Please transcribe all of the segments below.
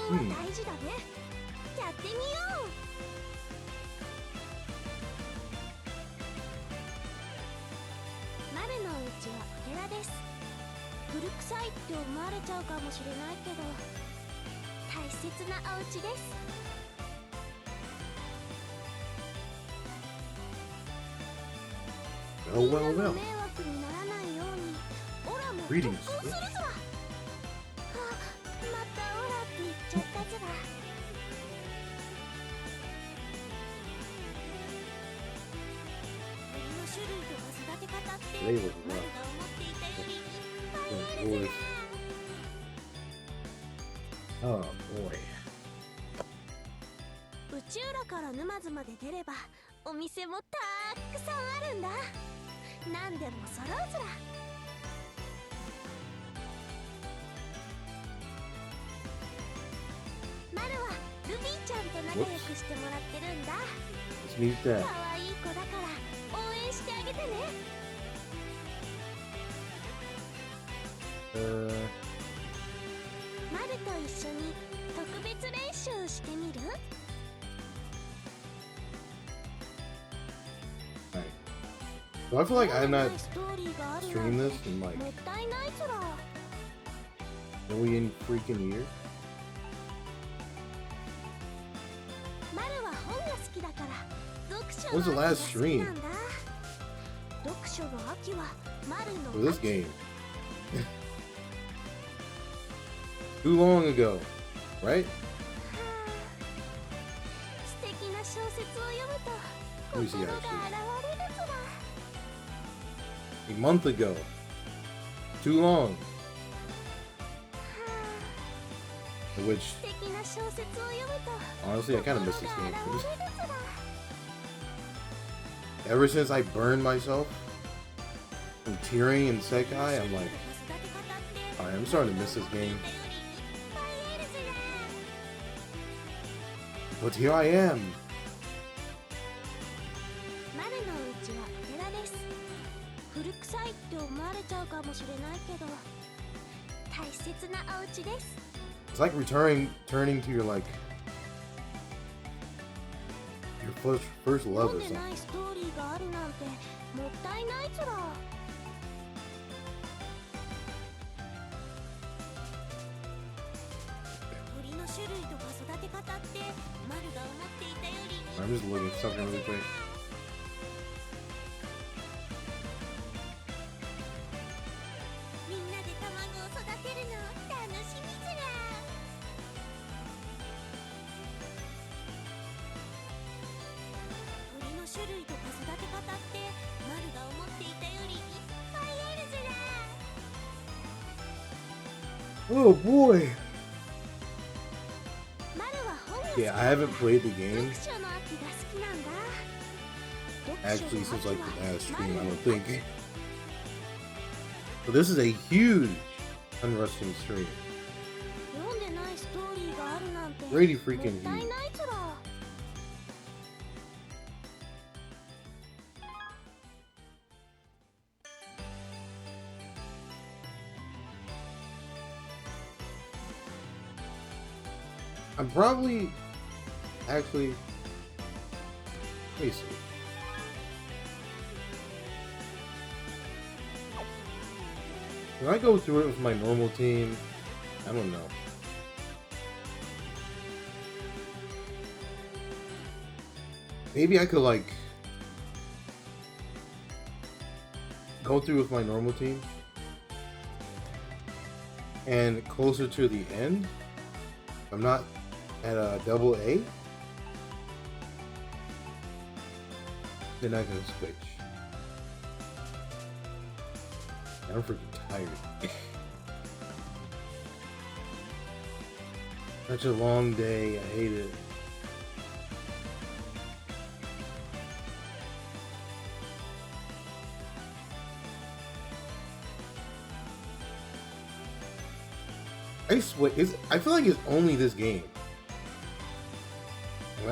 は大事だね。やってみよう。マルのお家はお寺です。古臭いって思われちゃうかもしれないけど、大切なお家です。みんなの迷惑にならないようにオラも特訓するずら。あ、またオラって言っちゃったずら。鳥の種類とか育て方ってマルが思っていたよりいっぱいあるずら。Oh boy. 内浦から沼津まで出ればお店もたくさんあるんだ。何でも揃うずら。マルはルビーちゃんと仲良くしてもらってるんだ。可愛い子だから応援してあげてね。マルと一緒に特別練習してみる？So I feel like I've not streamed this in like a million freaking years. When's the last stream for this game? Too long ago, right? Let me see actually. A month ago. Too long. Which, honestly, I kind of miss this game. Ever since I burned myself from tearing in Sekai, I'm like, alright, I'm starting to miss this game. But here I am. It's like turning to your like your first love or something. I'm just looking at something really quick. Oh boy! Yeah, I haven't played the game actually since like the last stream, I don't think. But this is a huge unrusting stream. Really freaking huge. I'm probably actually, let me see. When I go through it with my normal team, I don't know. Maybe I could like go through with my normal team and closer to the end, I'm not at a double A, then I can switch. I'm freaking tired. Such a long day, I hate it. I swear, I feel like it's only this game.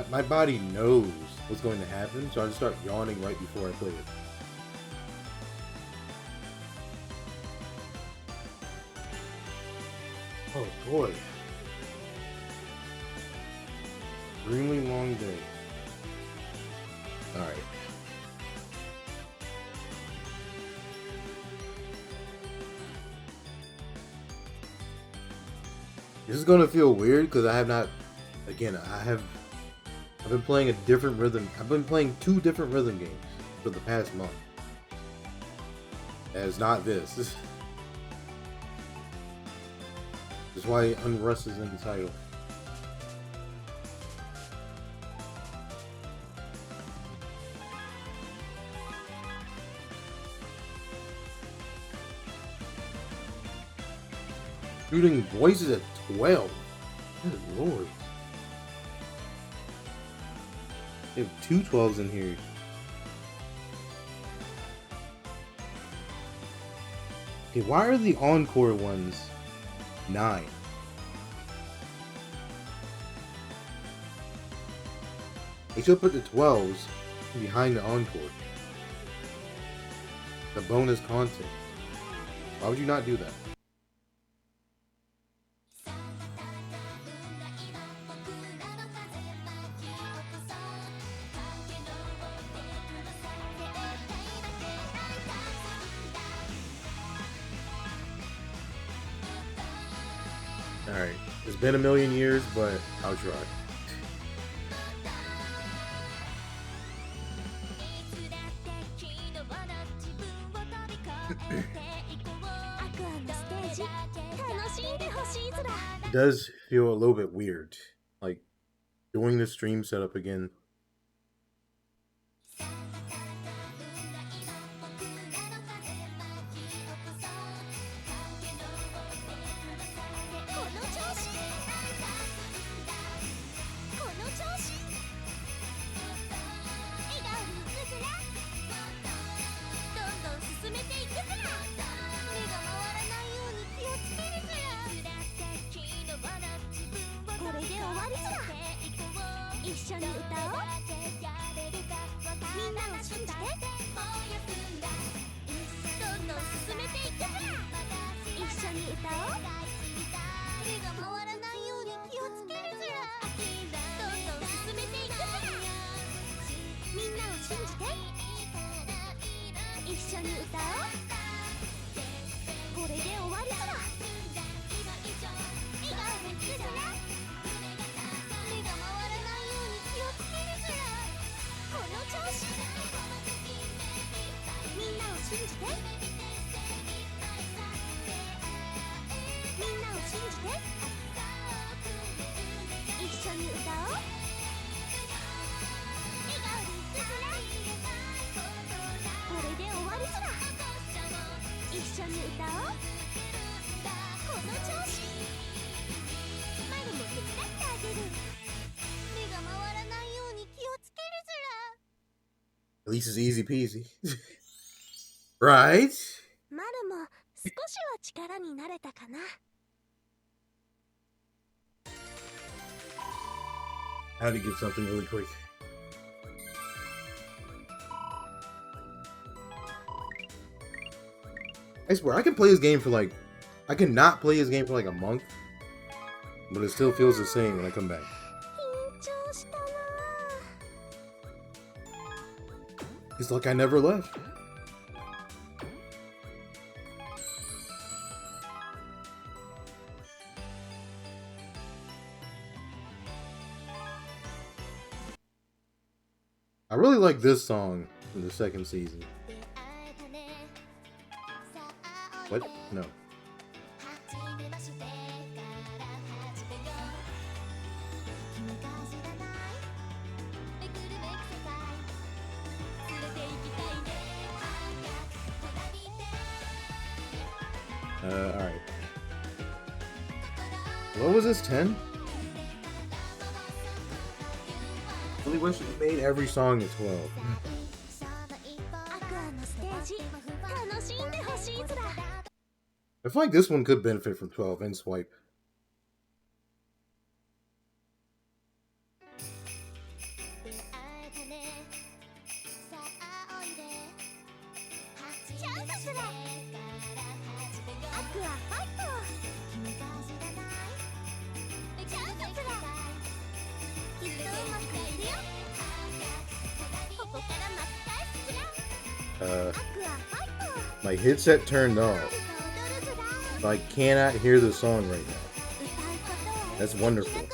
My body knows what's going to happen, so I just start yawning right before I play it. Oh boy. extremely long day. Alright. This is gonna feel weird because I have not. Again, I've been playing a different rhythm. I've been playing 2 different rhythm games for the past month. And it's not this. This is why Unrust is in the title. Shooting voices at 12. Good lord. They have 2 12s in here. Okay, why are the encore ones 9? They should put the 12s behind the encore. The bonus content. Why would you not do that? Alright, it's been a million years, but I'll try. It does feel a little bit weird, like doing the stream setup again. At least it's easy peasy. Right? I had to get something really quick. I swear, I can play this game for like... I cannot play this game for like a month, but it still feels the same when I come back. It's like I never left. I really like this song in the second season. What? No. Alright. What was this, 10? Really wish it made every song at 12. I feel like this one could benefit from 12 and swipe. My headset turned off, so I cannot hear the song right now. That's wonderful.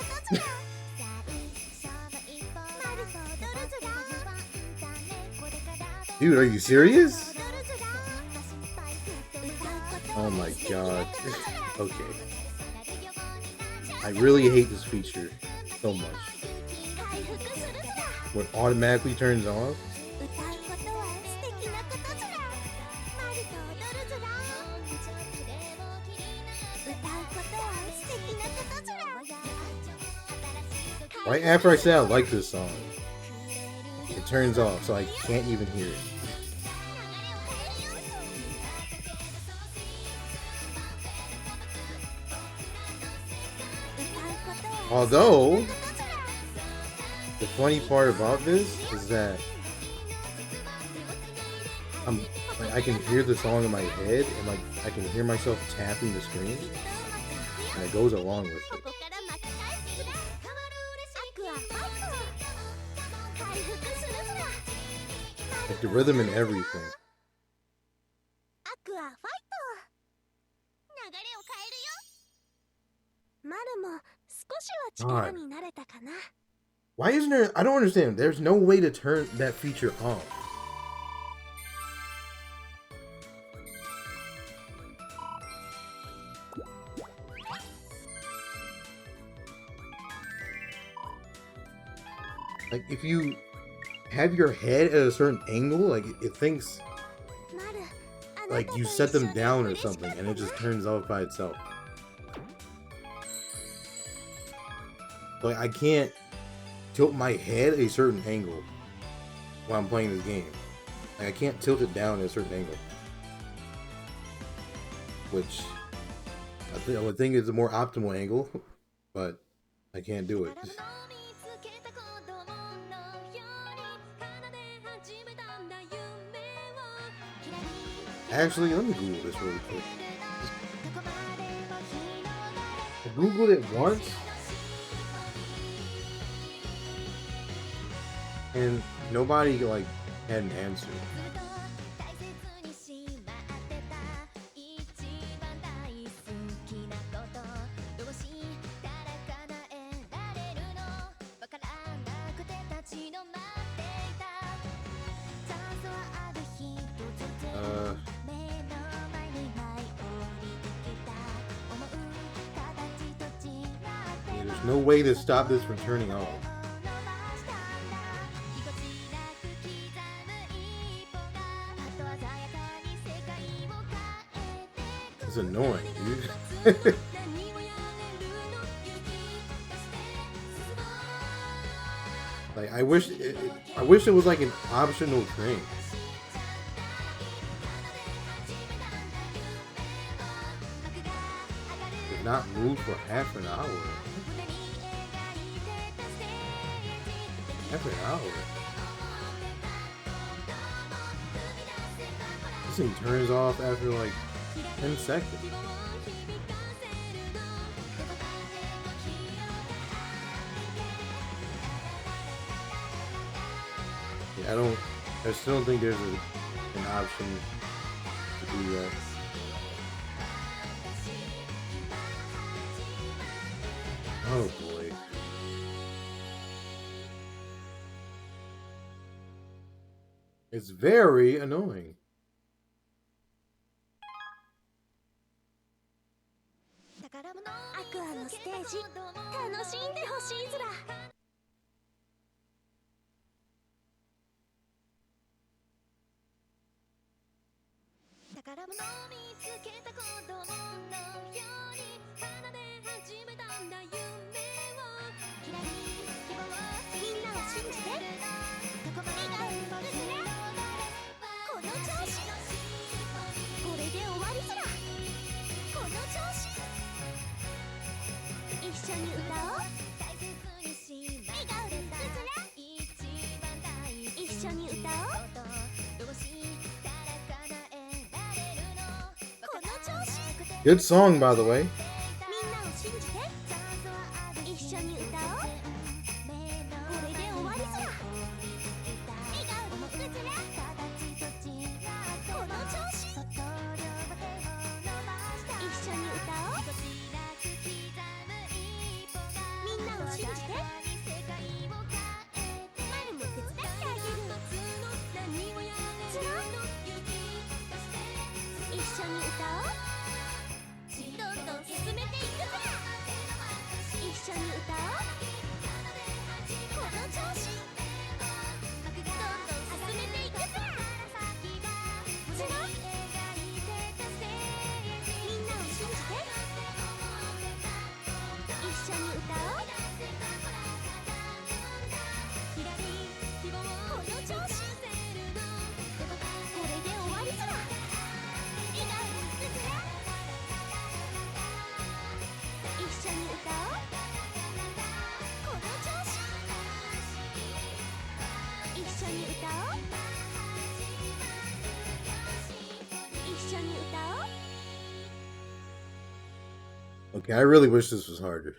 Dude, are you serious? Oh my god. Okay. I really hate this feature so much. When it automatically turns off. Right after I say I like this song, it turns off, so I can't even hear it. Although, the funny part about this is that I can hear the song in my head, and like I can hear myself tapping the screen, and it goes along with it. Like the rhythm and everything. God. Why isn't there? I don't understand. There's no way to turn that feature off. Like if you have your head at a certain angle, like it thinks like you set them down or something, and it just turns off by itself. Like I can't tilt my head at a certain angle while I'm playing this game. Like I can't tilt it down at a certain angle, which I would think is a more optimal angle, but I can't do it. Actually, let me Google this really quick. I Googled it once, and nobody like had an answer. There's no way to stop this from turning off. It's annoying, dude. Like I wish it was like an optional thing. Did not move for half an hour. Half an hour. This thing turns off after like 10 seconds. Yeah, I still don't think there's an option to do that. Oh boy. It's very annoying. Good song, by the way. 信じて。マルも手伝ってあげる。つら一緒に歌おう。どんどん進めていくぜ。一緒に歌おう。この調子どんどん進めていくぜ。つらみんなを信じて。一緒に歌おう。この調子これで終わりずら。笑顔にするぜ。一緒に歌おう。この調子一緒に歌おう。一緒に歌おう。 Okay, I really wish this was harder.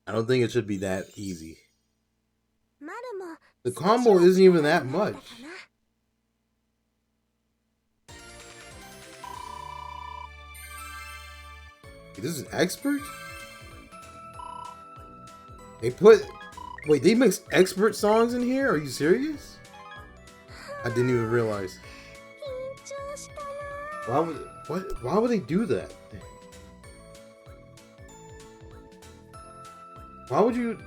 I don't think it should be that easy. マルも The combo isn't even that much. This is expert? Wait, they mixed expert songs in here? Are you serious? I didn't even realize. 緊張したな。 Why would they do that? Why would you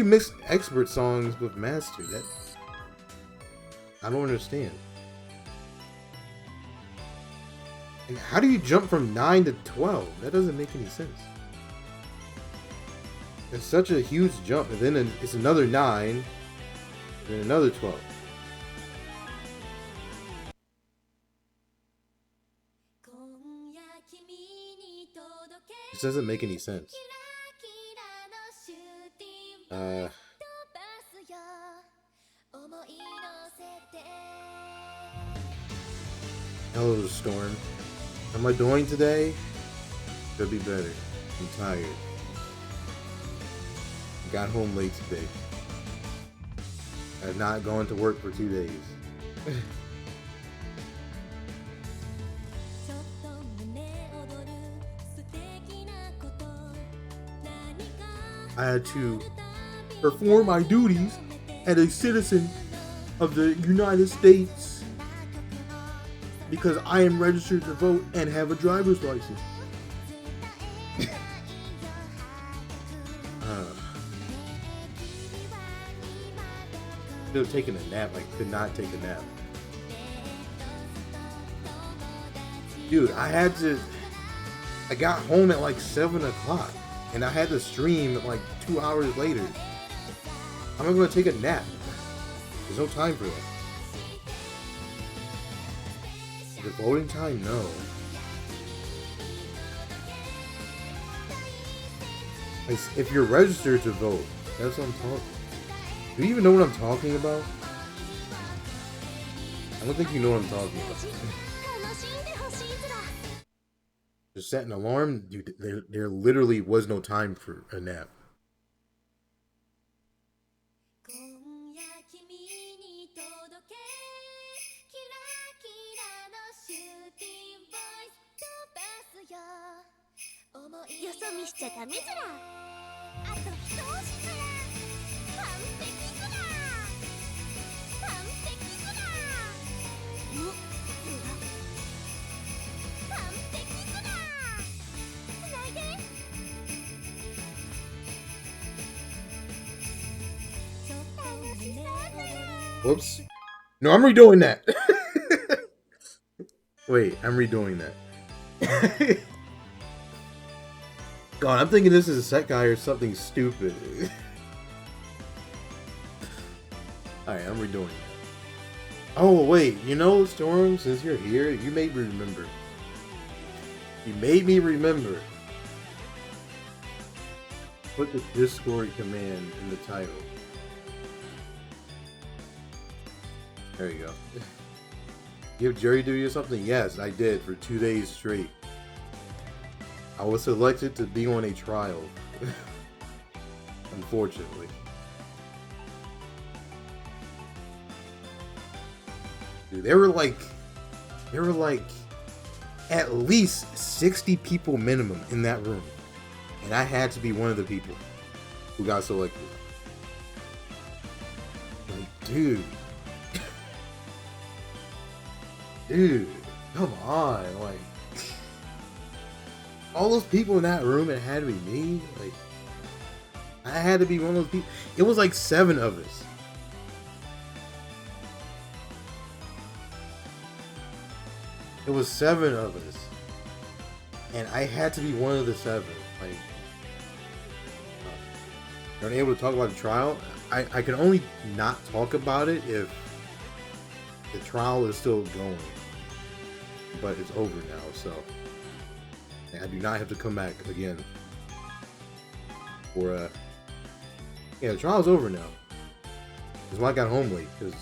mix expert songs with master? I don't understand. And how do you jump from 9 to 12? That doesn't make any sense. It's such a huge jump, and then it's another 9, and then another 12. This doesn't make any sense. Hello, Storm. How am I doing today? Could be better. I'm tired. Got home late today. I've not gone to work for 2 days. I had to perform my duties as a citizen of the United States because I am registered to vote and have a driver's license. Could have taken a nap. I could not take a nap. Dude, I got home at like 7 o'clock. And I had to stream like 2 hours later. How am I going to take a nap? There's no time for that. The voting time? No. If you're registered to vote, that's what I'm talking. Do you even know what I'm talking about? I don't think you know what I'm talking about. Just set an alarm, dude. There literally was no time for a nap. Whoops. No, I'm redoing that. Wait, I'm redoing that. God, I'm thinking this is a set guy or something stupid. Alright, I'm redoing that. Oh, wait, you know, Storm, since you're here, you made me remember. You made me remember. Put the Discord command in the title. There you go. Give jury duty or something? Yes, I did for 2 days straight. I was selected to be on a trial. Unfortunately. Dude, they were like at least 60 people minimum in that room. And I had to be one of the people who got selected. Like, dude. Dude, come on. Like, all those people in that room, it had to be me. Like, I had to be one of those people. It was like 7 of us. It was 7 of us. And I had to be one of the 7. Like, you're unable to talk about the trial. I can only not talk about it if the trial is still going. But it's over now, so I do not have to come back again. For yeah, the trial's over now. That's why I got home late, because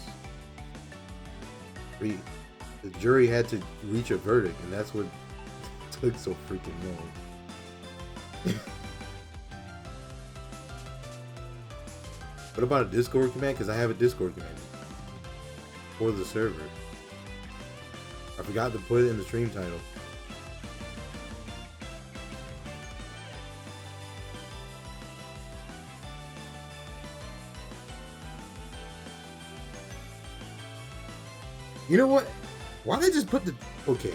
the jury had to reach a verdict, and that's what took so freaking long. What about a Discord command? Because I have a Discord command for the server. I forgot to put it in the stream title. You know what? Why did I just put the... Okay.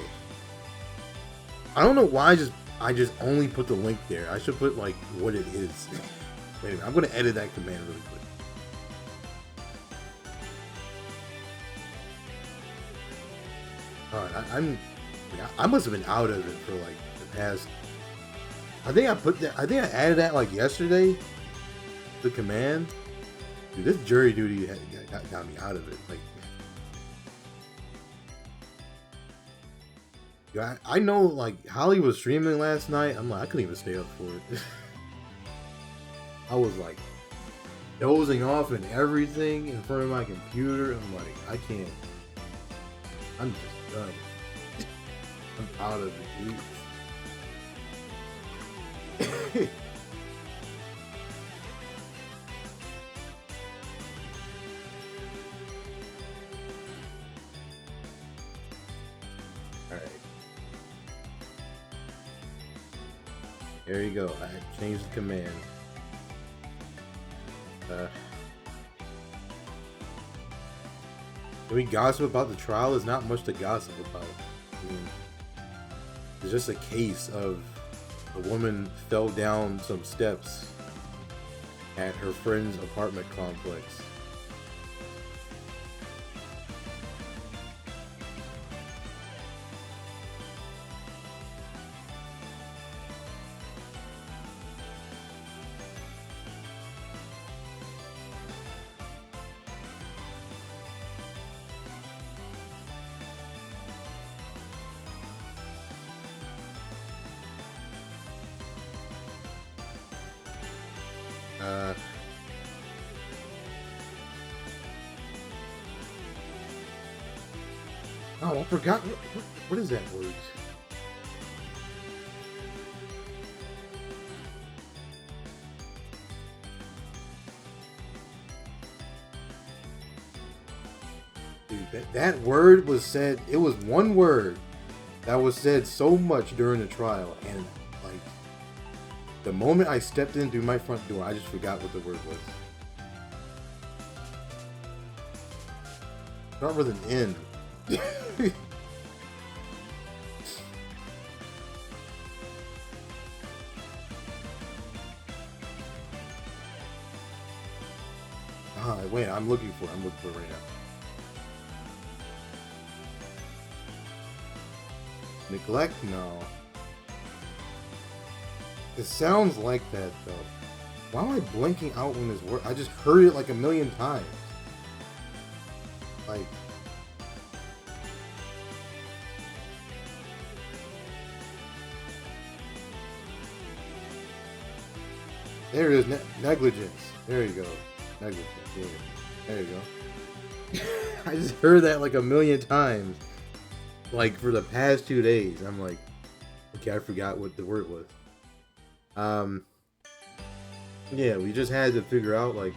I don't know why I just only put the link there. I should put, like, what it is. Wait a minute. I'm going to edit that command really quick. Alright, I must have been out of it for, like, the past... I think I added that, like, yesterday. The command. Dude, this jury duty got me out of it. Like... I know, like, Holly was streaming last night. I'm like, I couldn't even stay up for it. I was, like, dozing off and everything in front of my computer. I'm like, I can't. I'm just done. I'm out of it, dude. There you go. I changed the command. Can we gossip about the trial? There's not much to gossip about. I mean, it's just a case of a woman fell down some steps at her friend's apartment complex. Oh, I forgot. What is that word? Dude, that word was said. It was one word that was said so much during the trial, and like the moment I stepped in through my front door, I just forgot what the word was. Start with an N. Wait, I'm looking for it right now. Neglect? No. It sounds like that though. Why am I blinking out when this word? I just heard it like a million times. Like. There it is, negligence. There you go. Negligence. Yeah. There you go. I just heard that like a million times. Like for the past 2 days. I'm like, okay, I forgot what the word was. Yeah, we just had to figure out like,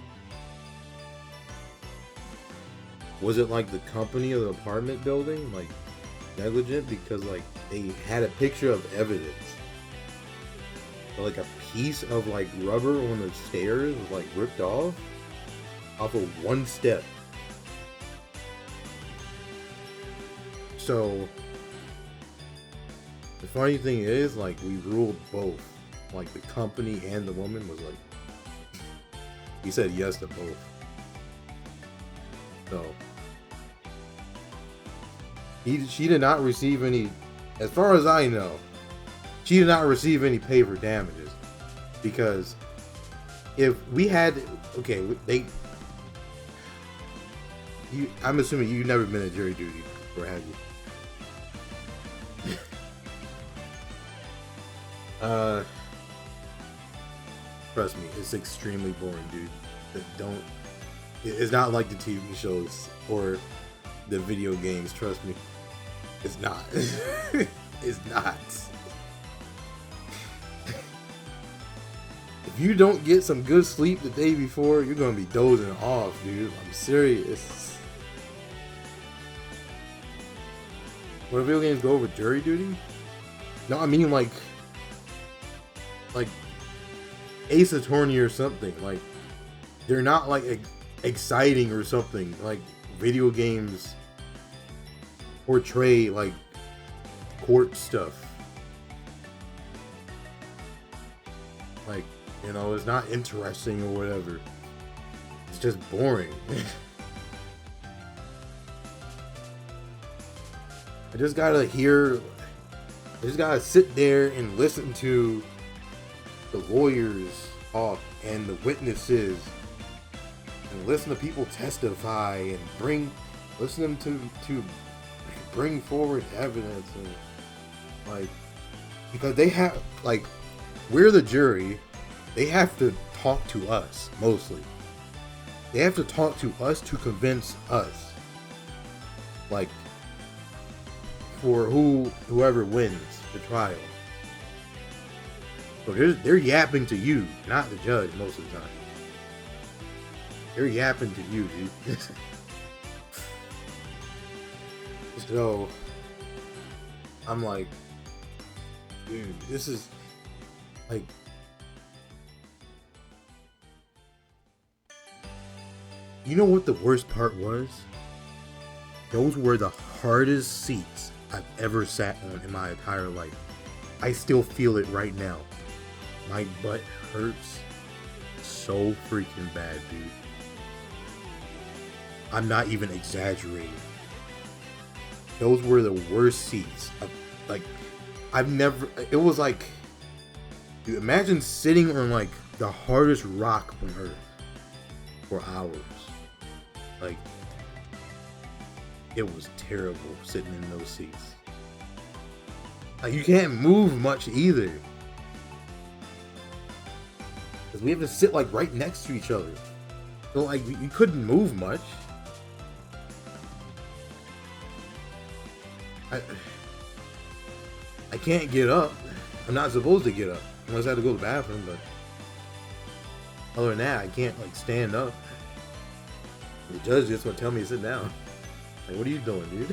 was it like the company or the apartment building like negligent? Because like they had a picture of evidence. So like a piece of like rubber on the stairs was like ripped off of one step. So the funny thing is, like, we ruled both. Like the company and the woman was like, he said yes to both. So she did not receive any, as far as I know, she did not receive any pay for damages. Because if we had, okay, I'm assuming you've never been at jury duty, or have you? Trust me, it's extremely boring, dude. It's not like the TV shows or the video games, trust me. It's not. It's not. If you don't get some good sleep the day before, you're gonna be dozing off, dude. I'm serious. When video games go over jury duty? No, I mean like Ace Attorney or something. Like, they're not like exciting or something. Like, video games portray like court stuff. Like, you know, it's not interesting or whatever. It's just boring. I just gotta sit there and listen to the lawyers talk and the witnesses, and listen to people testify, and listen to bring forward evidence, and like, because they have, like, we're the jury, they have to talk to us mostly. They have to talk to us to convince us, like, for whoever wins the trial. So they're yapping to you, not the judge most of the time. They're yapping to you, dude. So I'm like, dude, this is like, you know what the worst part was? Those were the hardest seats I've ever sat on in my entire life. I still feel it right now. My butt hurts so freaking bad, dude. I'm not even exaggerating. Those were the worst seats. It was like, dude, imagine sitting on like the hardest rock on earth for hours. Like, it was terrible sitting in those seats. Like, you can't move much either. Because we have to sit like right next to each other. So like, you couldn't move much. I can't get up. I'm not supposed to get up unless I have to go to the bathroom, but other than that, I can't like stand up. The judge is just gonna tell me to sit down. Like, what are you doing,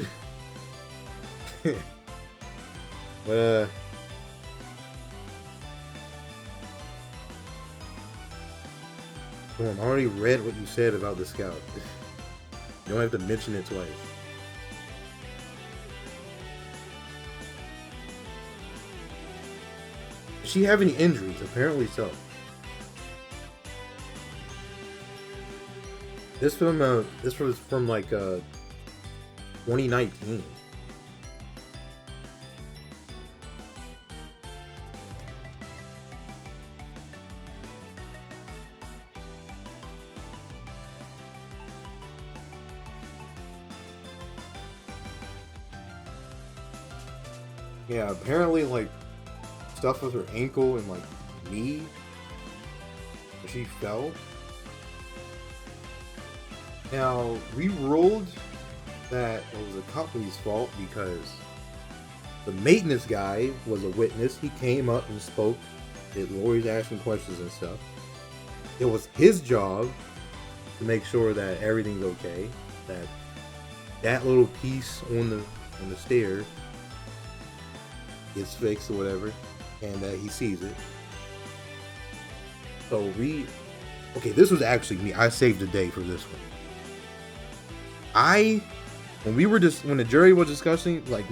dude? But come on, I already read what you said about the scout. You don't have to mention it twice. Does she have any injuries? Apparently so. This was from like 2019. Yeah, apparently like stuff with her ankle and like knee. She fell. Now, we ruled that it was the company's fault because the maintenance guy was a witness. He came up and spoke. The lawyers asking questions and stuff. It was his job to make sure that everything's okay. That little piece on the stair gets fixed or whatever, and that he sees it. So okay, this was actually me. I saved the day for this one. When the jury was discussing, like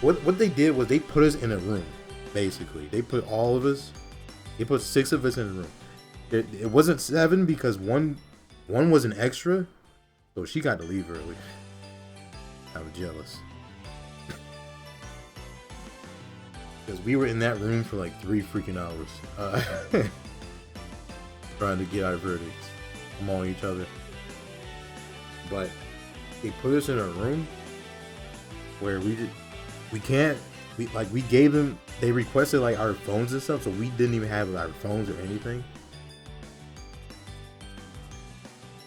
what they did was they put us in a room, basically. They put all of us, they put 6 of us in a room. It wasn't 7 because one was an extra, so she got to leave early. I was jealous. Because we were in that room for like 3 freaking hours. Trying to get our verdicts among each other. But they put us in a room where we gave them, they requested like our phones and stuff, so we didn't even have our phones or anything.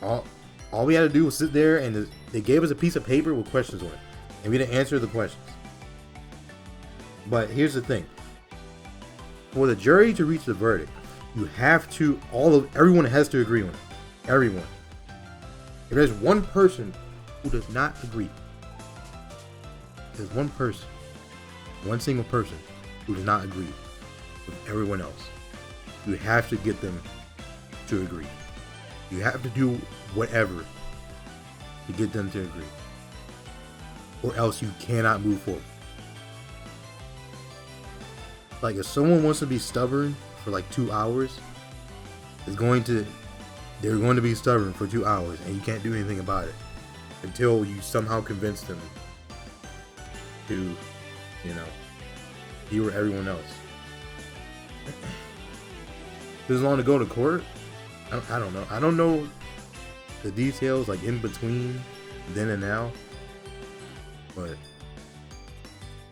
All we had to do was sit there, and they gave us a piece of paper with questions on it, and we didn't answer the questions. But here's the thing: for the jury to reach the verdict, you have to everyone has to agree on it. Everyone. If there's one person who does not agree, there's one single person who does not agree with everyone else, you have to get them to agree. You have to do whatever to get them to agree, or else you cannot move forward. Like, if someone wants to be stubborn for like 2 hours, they're going to be stubborn for 2 hours, and you can't do anything about it until you somehow convince them to, be with everyone else. This long to go to court? I don't know. I don't know the details, like, in between then and now, but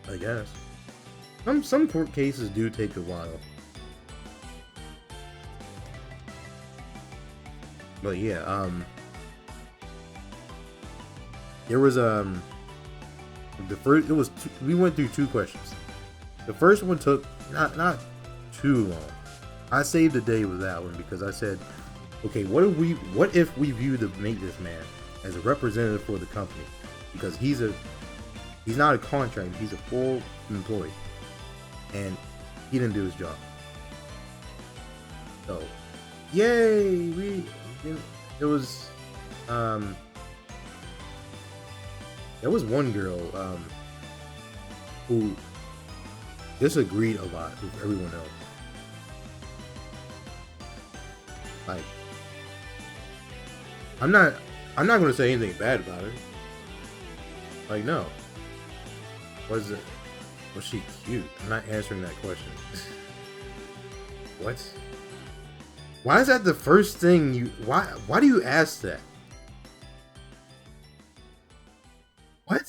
I guess some court cases do take a while. But yeah, there was we went through 2 questions. The first one took not too long. I saved the day with that one because I said, okay, what if we view the maintenance man as a representative for the company, because he's not a contractor, he's a full employee, and he didn't do his job. So, yay! There was one girl who disagreed a lot with everyone else. Like, I'm not gonna say anything bad about her. Like, no. Was she cute? I'm not answering that question. What? Why is that the first thing why do you ask that? What?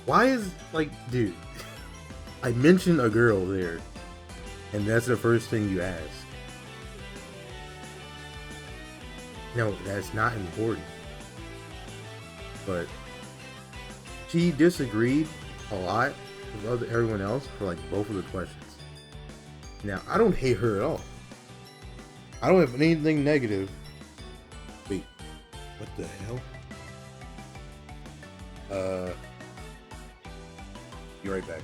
Why is, like, dude, I mentioned a girl there, and that's the first thing you ask. No, that's not important. But she disagreed a lot with everyone else for, like, both of the questions. Now, I don't hate her at all. I don't have anything negative. Wait, what the hell? Be right back.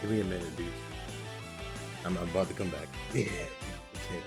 Give me a minute, dude. I'm about to come back. Yeah. Okay.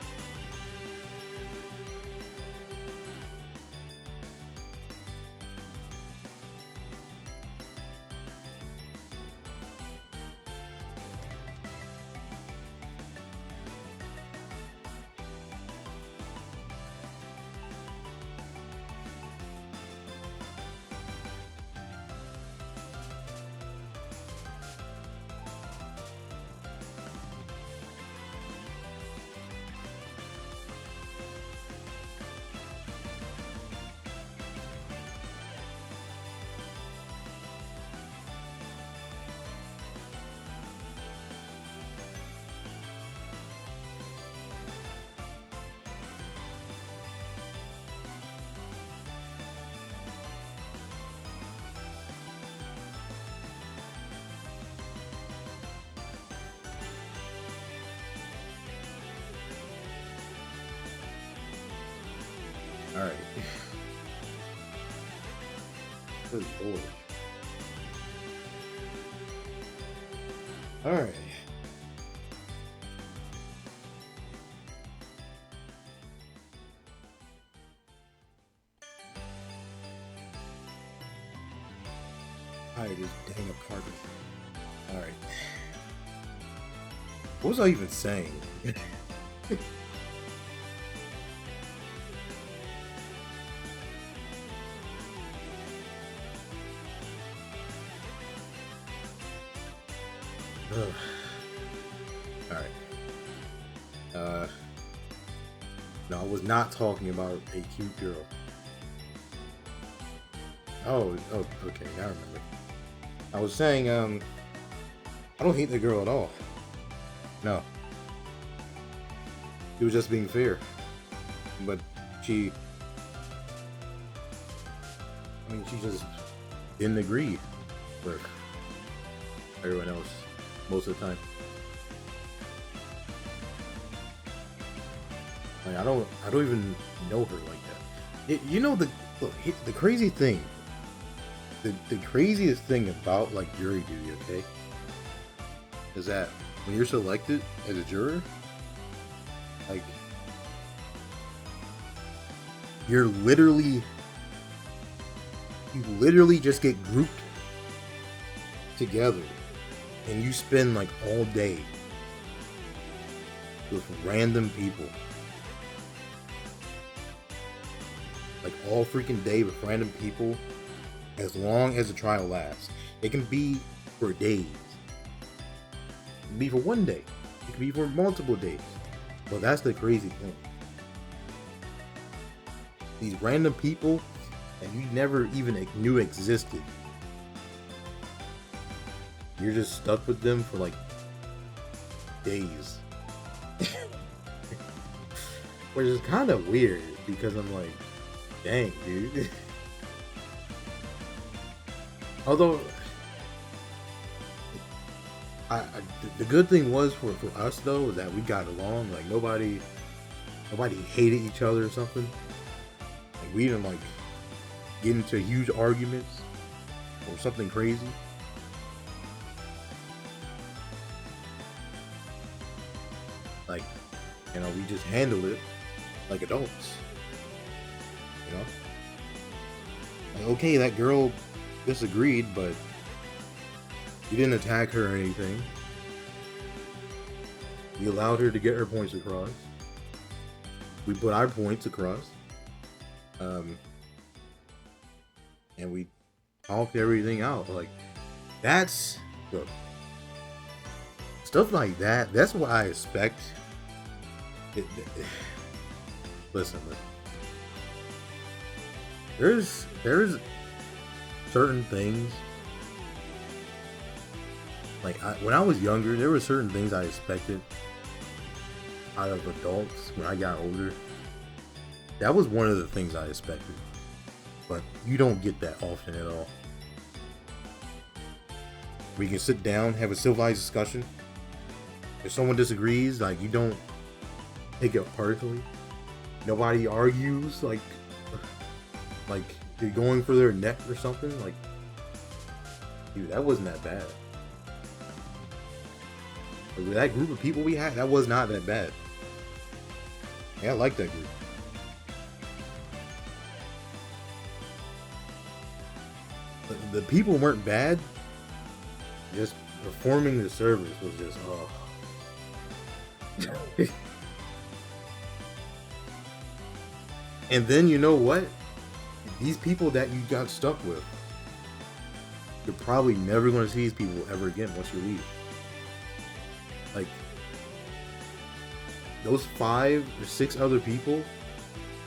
All right. Good lord. All right. Alright, this dang apartment. Alright. What was I even saying? Alright. No, I was not talking about a cute girl. Oh, okay, now I remember. I was saying, I don't hate the girl at all. No. She was just being fair. But she just didn't agree with everyone else most of the time. Like, I don't even know her like that. You know, the crazy thing, the craziest thing about like jury duty, okay, is that when you're selected as a juror, like, you literally just get grouped together and you spend like all day with random people. Like all freaking day with random people as long as the trial lasts. It can be for days. It can be for one day. It can be for multiple days. But that's the crazy thing. These random people that you never even knew existed. You're just stuck with them for like days. Which is kind of weird because I'm like, dang, dude. Although, the good thing was for us though is that we got along. Like nobody hated each other or something. Like we didn't like get into huge arguments or something crazy. Like, you know, we just handled it like adults. You know? Like, okay, that girl disagreed, but we didn't attack her or anything. We allowed her to get her points across. We put our points across. And we talked everything out. Like, that's... Look, stuff like that, that's what I expect. Listen. There's certain things. Like, when I was younger, there were certain things I expected out of adults when I got older. That was one of the things I expected. But you don't get that often at all. We can sit down, have a civilized discussion. If someone disagrees, like, you don't take it personally. Nobody argues like you're going for their neck or something. Like, dude, that wasn't that bad. Like, that group of people we had, that was not that bad. Yeah, I like that group. But the people weren't bad. Just performing the service was just, oh. And then you know what? These people that you got stuck with, you're probably never going to see these people ever again once you leave. Like, those 5 or 6 other people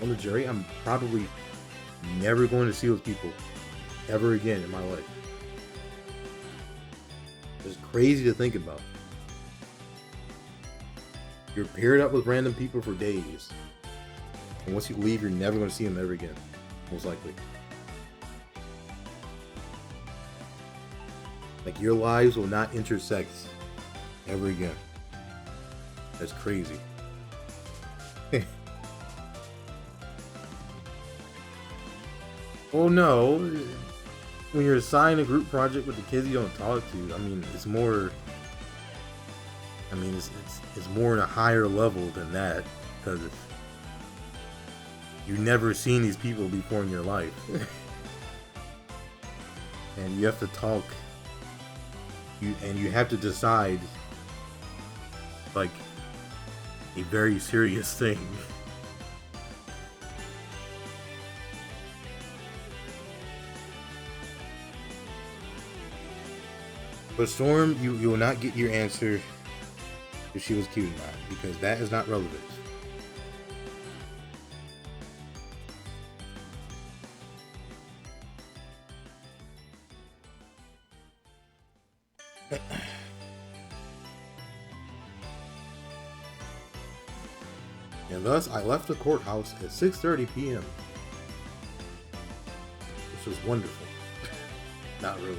on the jury, I'm probably never going to see those people ever again in my life. It's crazy to think about. You're paired up with random people for days. And once you leave, you're never going to see them ever again. Most likely. Like, your lives will not intersect ever again. That's crazy. Well, no. When you're assigned a group project with the kids you don't talk to, I mean, it's more... I mean, it's more on a higher level than that. Because you've never seen these people before in your life. And you have to talk. And you have to decide, like, a very serious thing. But Storm, you will not get your answer if she was cute or not, because that is not relevant. And thus, I left the courthouse at 6:30 p.m. Which was wonderful. Not really.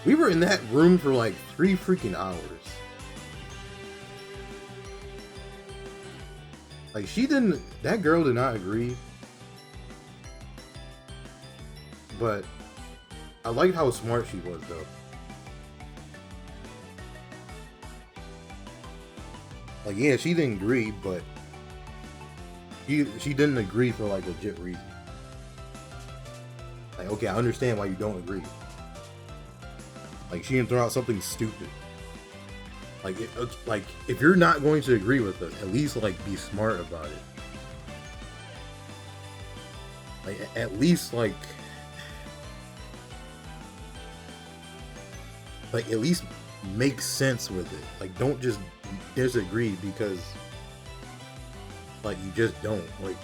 We were in that room for like 3 freaking hours. Like, that girl did not agree. But I liked how smart she was, though. Like, yeah, she didn't agree, but she didn't agree for like legit reason. Like, okay, I understand why you don't agree. Like, she didn't throw out something stupid. Like, if you're not going to agree with us, at least like be smart about it. Like, at least like at least make sense with it. Like, don't just disagree because like you just don't like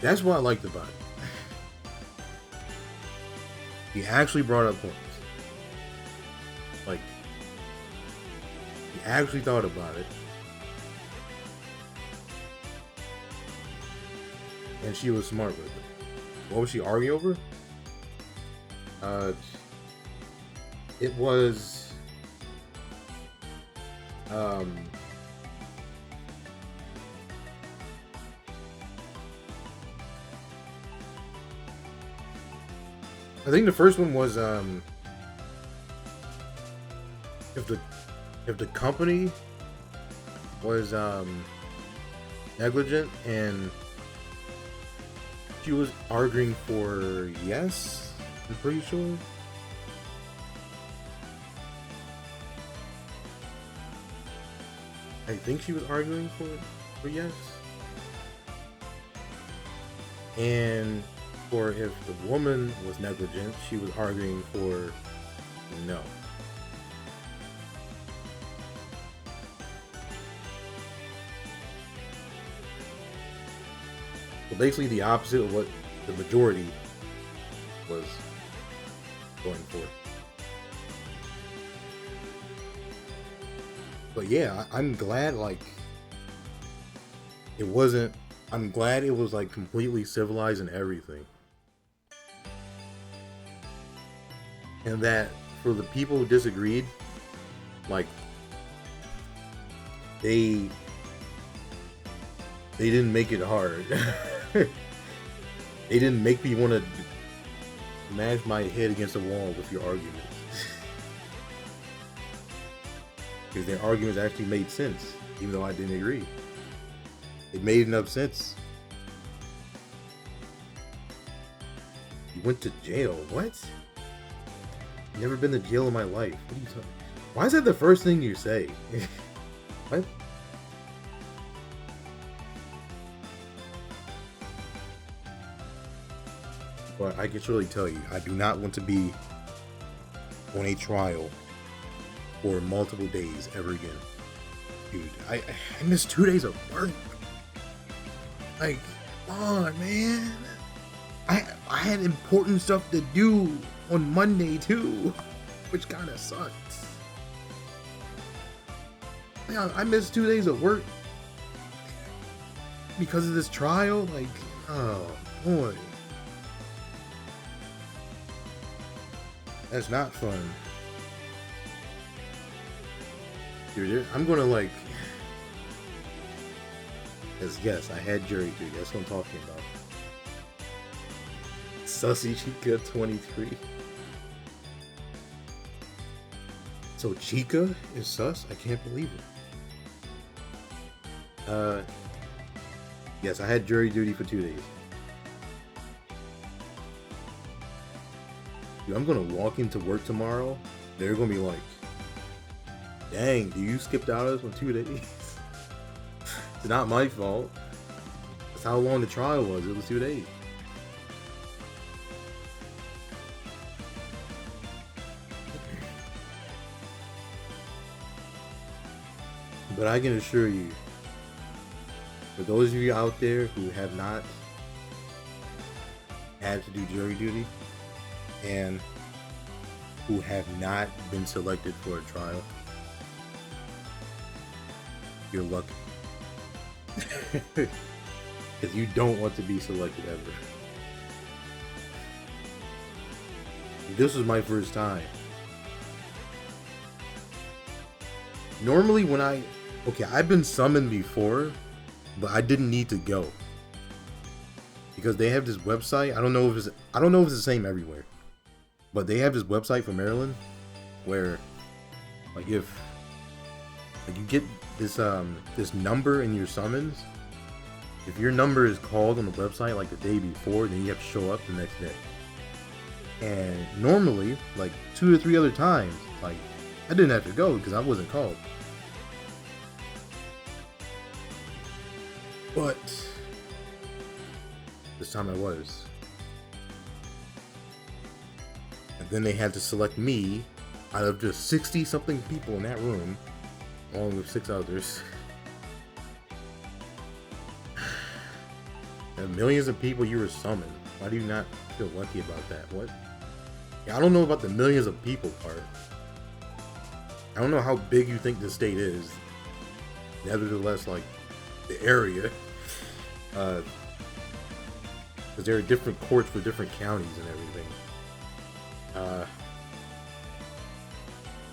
that's what I liked about it. He actually brought up points. Like, he actually thought about it. And she was smart with it. What was she arguing over? It was I think the first one was if the company was negligent, and she was arguing for yes, I'm pretty sure. I think she was arguing for yes. And for if the woman was negligent, she was arguing for no. So basically the opposite of what the majority was going for. But yeah, I'm glad, like, I'm glad it was like completely civilized and everything. And that for the people who disagreed, like, they didn't make it hard. They didn't make me want to smash my head against the wall with your arguments. Because their arguments actually made sense, even though I didn't agree. It made enough sense. You went to jail. What? Never been to jail in my life. What are you talking? Why is that the first thing you say? What? But I can surely tell you, I do not want to be on a trial for multiple days ever again. Dude, I missed 2 days of work. Like, come on, man. I had important stuff to do on Monday too, which kind of sucks. Yeah, I missed 2 days of work because of this trial. Like, oh boy, that's not fun. Dude, I'm gonna like, yes, I had jury duty. That's what I'm talking about. Sussy Chica 23. So Chica is sus? I can't believe it. Yes, I had jury duty for 2 days. Dude, I'm gonna walk into work tomorrow. They're gonna be like, dang, do you skipped out of us on 2 days? It's not my fault. That's how long the trial was. It was 2 days. But I can assure you, for those of you out there who have not had to do jury duty and who have not been selected for a trial, you're lucky. Because you don't want to be selected ever. This was my first time. Normally when I've been summoned before, but I didn't need to go. Because they have this website, I don't know if it's the same everywhere. But they have this website for Maryland where like if you get this number in your summons, if your number is called on the website like the day before, then you have to show up the next day. And normally, like 2 or 3 other times, like I didn't have to go because I wasn't called. But this time I was. And then they had to select me out of just 60 something people in that room, along with 6 others. And millions of people you were summoned. Why do you not feel lucky about that? What? Yeah, I don't know about the millions of people part. I don't know how big you think the state is. Nevertheless, like, the area. Because there are different courts for different counties and everything.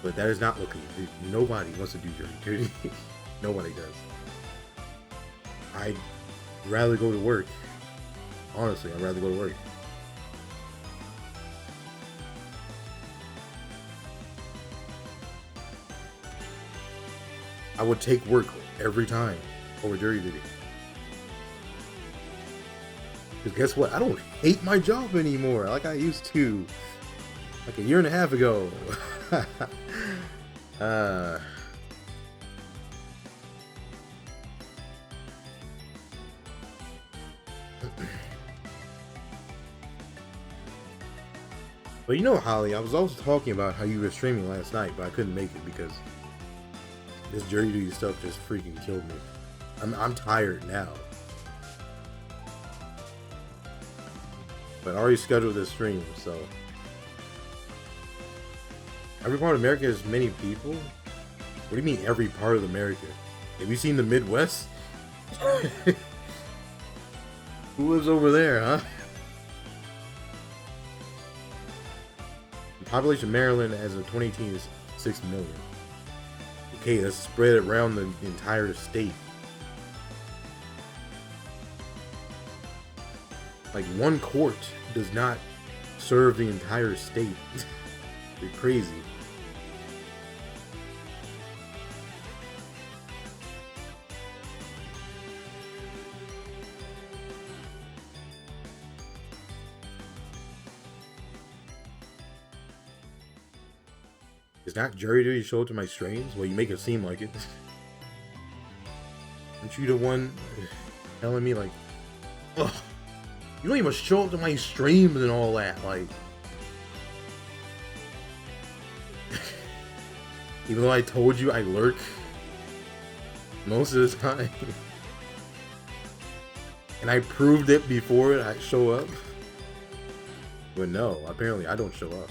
But that is not looking. Nobody wants to do jury duty. Nobody does. I'd rather go to work. Honestly, I'd rather go to work. I would take work every time over jury duty. Because guess what? I don't hate my job anymore like I used to. Like a year and a half ago. But you know, Holly, I was also talking about how you were streaming last night, but I couldn't make it because this jury duty stuff just freaking killed me. I'm tired now. But I already scheduled this stream, so every part of America has many people? What do you mean every part of America? Have you seen the Midwest? Who lives over there, huh? The population of Maryland as of 2018 is 6 million. Okay, that's spread around the entire state. Like, one court does not serve the entire state. You're crazy. It's not jury duty to show up to my streams? Well, you make it seem like it. Aren't you the one telling me, like, ugh, you don't even show up to my streams and all that, like. Even though I told you I lurk most of the time. And I proved it before I show up. But no, apparently I don't show up.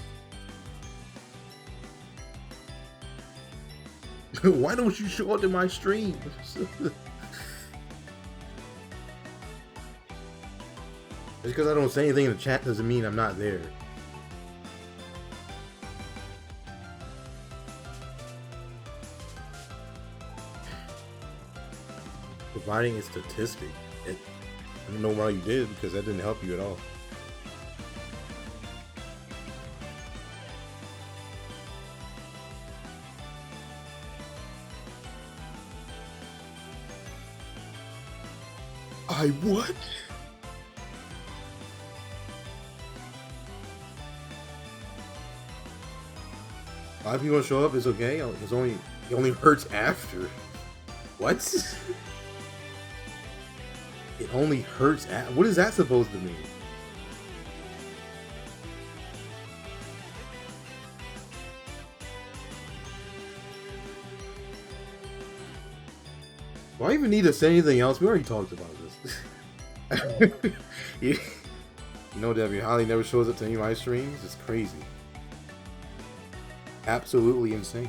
Why don't you show up to my streams? Just because I don't say anything in the chat doesn't mean I'm not there. Providing a statistic. I don't know why you did, because that didn't help you at all. I what? Five people show up is okay. It only hurts after. What? It only hurts at. What is that supposed to mean? Do I even need to say anything else? We already talked about this. You know, Debbie, Holly never shows up to any of my streams. It's crazy. Absolutely insane.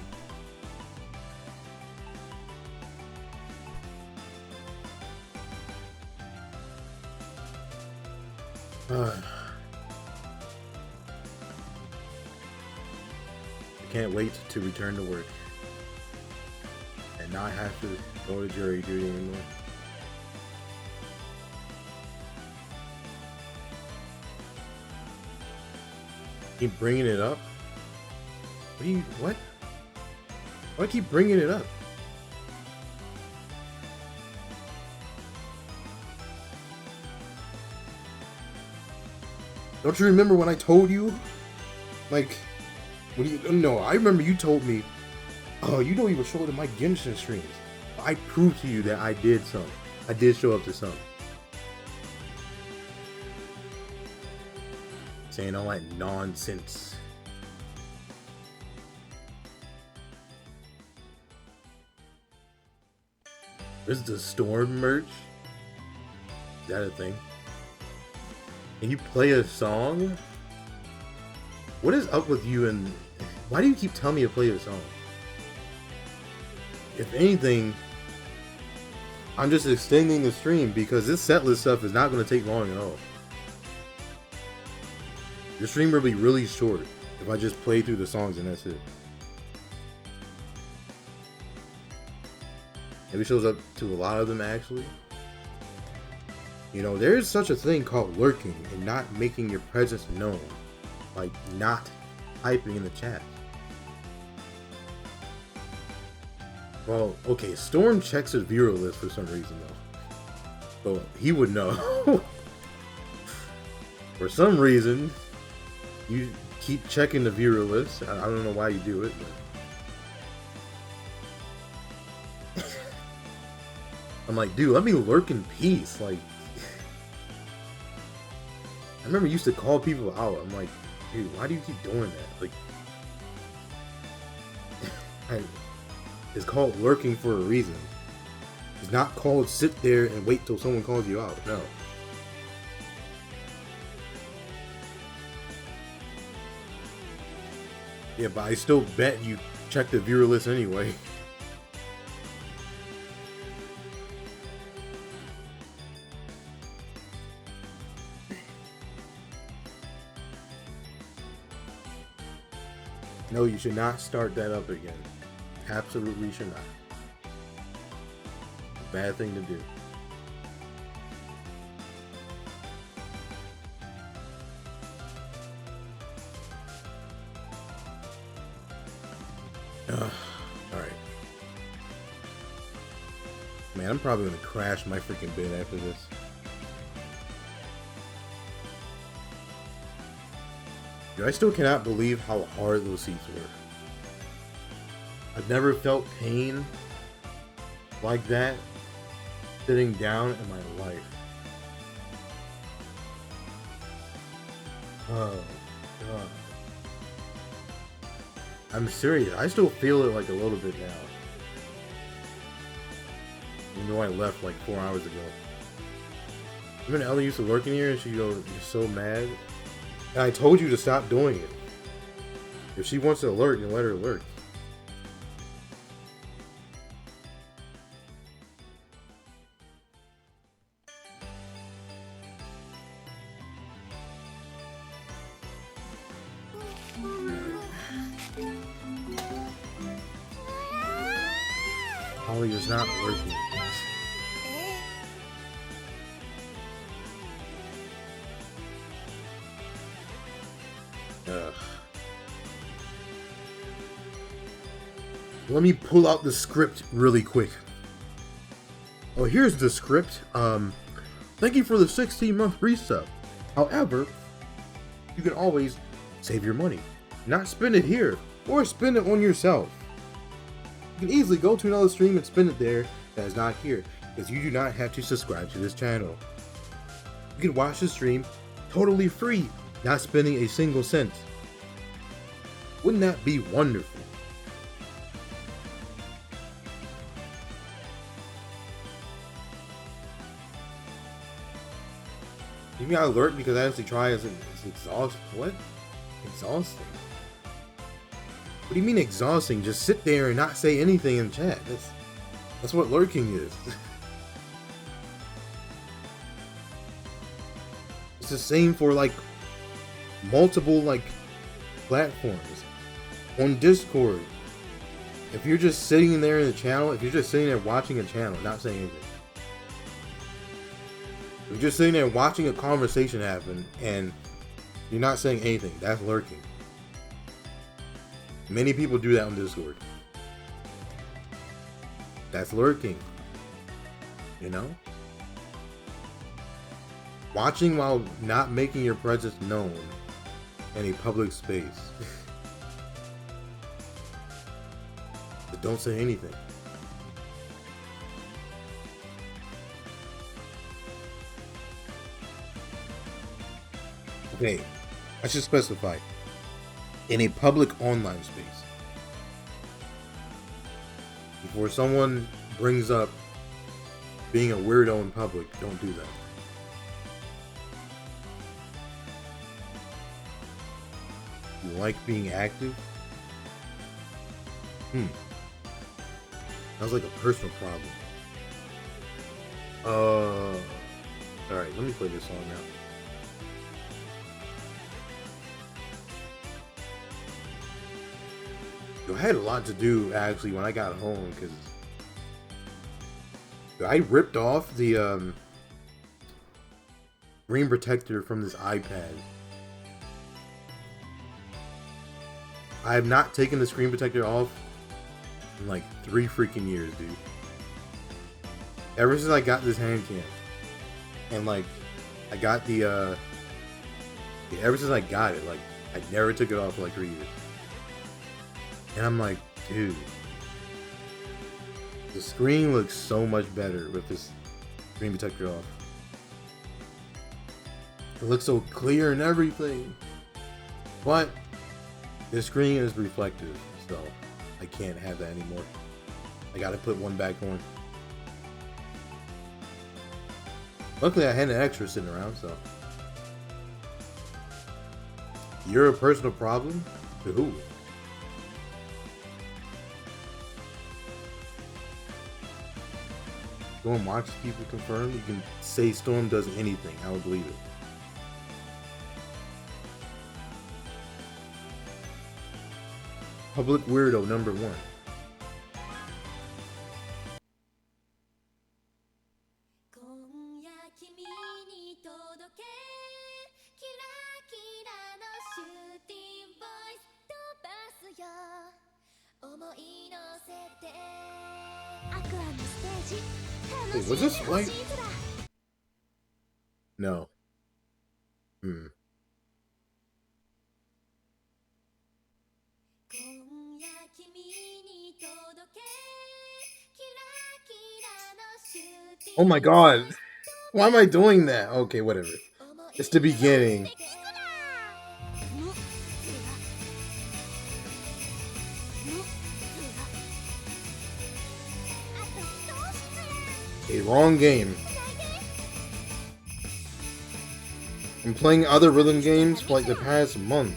I can't wait to return to work and not have to go to jury duty anymore. Keep bringing it up? What? Why do I keep bringing it up? Don't you remember when I told you? Like, no, I remember you told me, oh, you don't even show up to my Genshin streams. I proved to you that I did some. I did show up to some. Saying all that nonsense. This is the Storm merch? Is that a thing? Can you play a song? What is up with you and... Why do you keep telling me to play a song? If anything, I'm just extending the stream because this setlist stuff is not going to take long at all. The stream will be really short if I just play through the songs and that's it. Maybe shows up to a lot of them actually. You know, there is such a thing called lurking and not making your presence known. Like, not typing in the chat. Well, okay, Storm checks his viewer list for some reason, though. So, he would know. For some reason, you keep checking the viewer list. I don't know why you do it, but... I'm like, dude, let me lurk in peace. Like... I remember you used to call people out. I'm like, dude, why do you keep doing that? Like, it's called lurking for a reason. It's not called sit there and wait till someone calls you out. No. Yeah, but I still bet you check the viewer list anyway. No, you should not start that up again. Absolutely should not. Bad thing to do. Man, I'm probably gonna crash my freaking bed after this. Dude, I still cannot believe how hard those seats were. I've never felt pain like that sitting down in my life. Oh god. I'm serious. I still feel it like a little bit now. You know, I left like 4 hours ago. Remember Ellie used to work in here and she goes, "You're so mad." And I told you to stop doing it. If she wants to alert, you let her alert. Holly is not working. Let me pull out the script really quick. Oh, here's the script. Thank you for the 16-month resub. However, you can always save your money. Not spend it here, or spend it on yourself. You can easily go to another stream and spend it there that is not here, because you do not have to subscribe to this channel. You can watch the stream totally free, not spending a single cent. Wouldn't that be wonderful? You got alert because I actually try as it's exhausting. What? Exhausting? What do you mean exhausting? Just sit there and not say anything in chat. That's what lurking is. It's the same for like multiple like platforms. On Discord, if you're just sitting there in the channel, if you're just sitting there watching a channel, not saying anything. If you're just sitting there watching a conversation happen and you're not saying anything, that's lurking. Many people do that on Discord. That's lurking. You know? Watching while not making your presence known in a public space. But don't say anything. Okay, I should specify. In a public online space. Before someone brings up being a weirdo in public, don't do that. You like being active? Sounds like a personal problem. Alright, let me play this song now. I had a lot to do actually when I got home because I ripped off the screen protector from this iPad. I have not taken the screen protector off in like 3 freaking years, dude. Ever since I got this hand cam. And like I got the ever since I got it, like I never took it off for like 3 years. And I'm like, dude, the screen looks so much better with this screen protector off. It looks so clear and everything. But the screen is reflective, so I can't have that anymore. I gotta put one back on. Luckily I had an extra sitting around, so. You're a personal problem? To who? Storm watches people confirm. You can say Storm does anything. I would believe it. Public weirdo number 1. Wait, was this right? No. Hmm. Oh my god. Why am I doing that? Okay, whatever. It's the beginning. A wrong game. I'm playing other rhythm games for like the past month.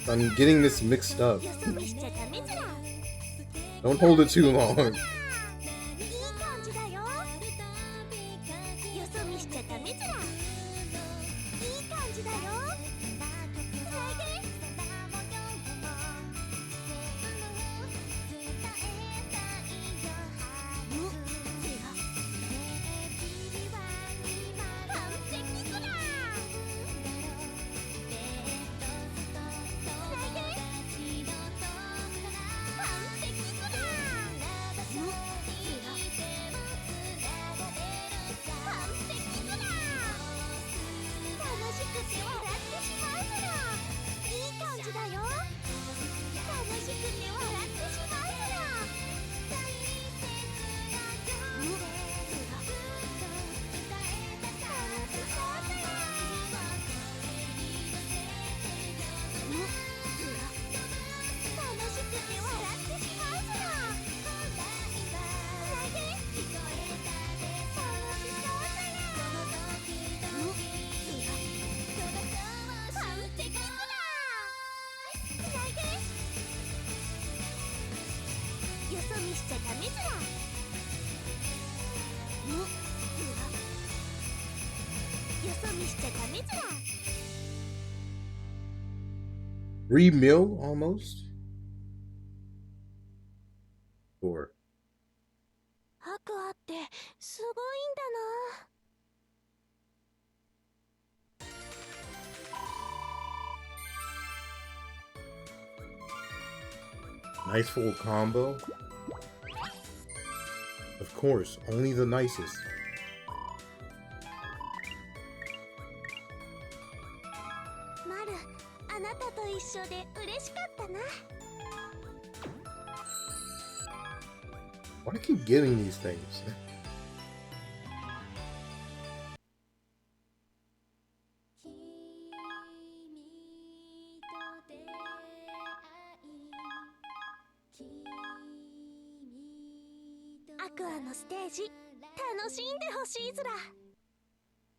I'm getting this mixed up. Don't hold it too long. Re-mill almost? Or nice full combo? Of course, only the nicest. Why do I keep getting these things?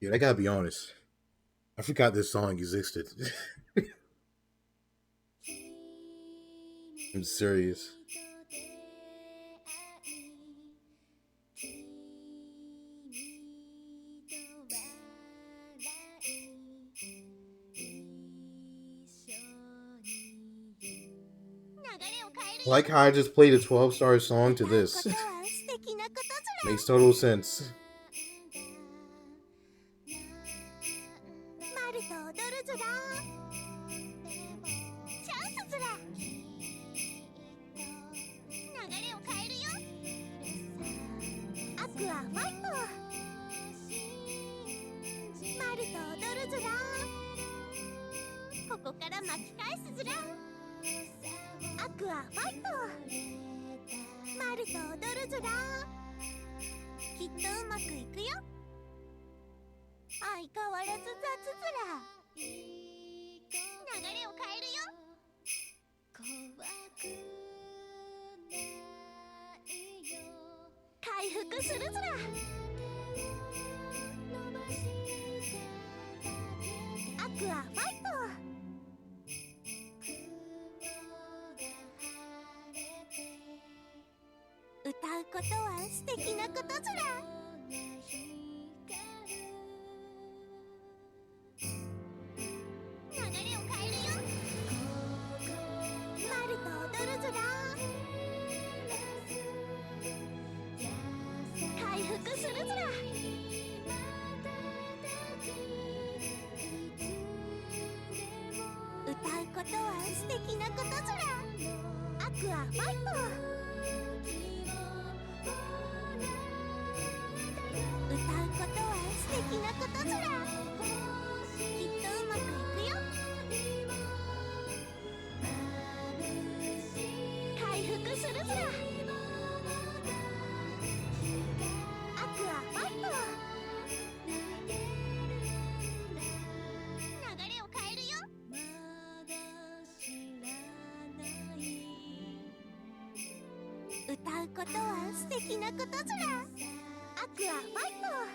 Dude, I gotta be honest. I forgot this song existed. I'm serious. Like how I just played a 12-star song to this. Makes total sense.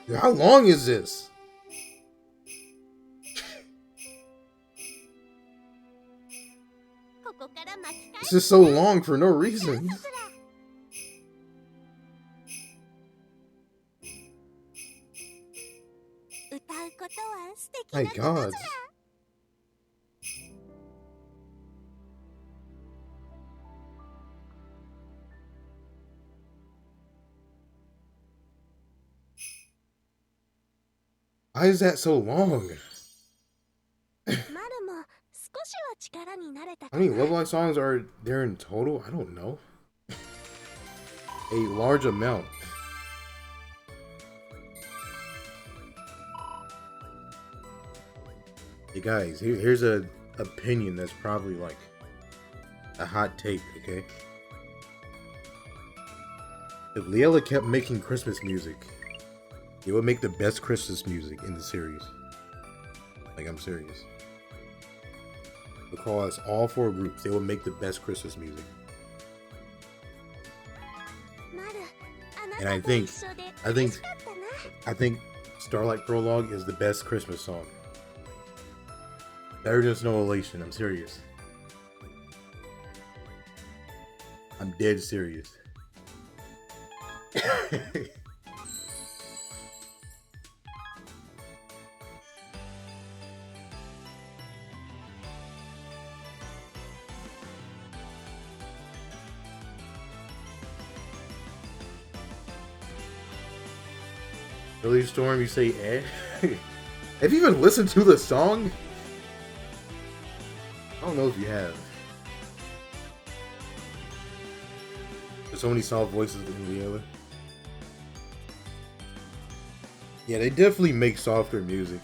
Dude, how long is this? This is so long for no reason. My God. Why is that so long? How many Love Live songs are there in total? I don't know. A large amount. Hey guys, here's a opinion that's probably like a hot take, okay? If Leela kept making Christmas music, it would make the best Christmas music in the series. Like, I'm serious. Across all 4 groups, they would make the best Christmas music. And I think Starlight Prologue is the best Christmas song. Better than Snow Elation, I'm serious. I'm dead serious. Really, Storm, you say eh? Have you even listened to the song? I don't know if you have. There's so many soft voices in the other. Yeah, they definitely make softer music.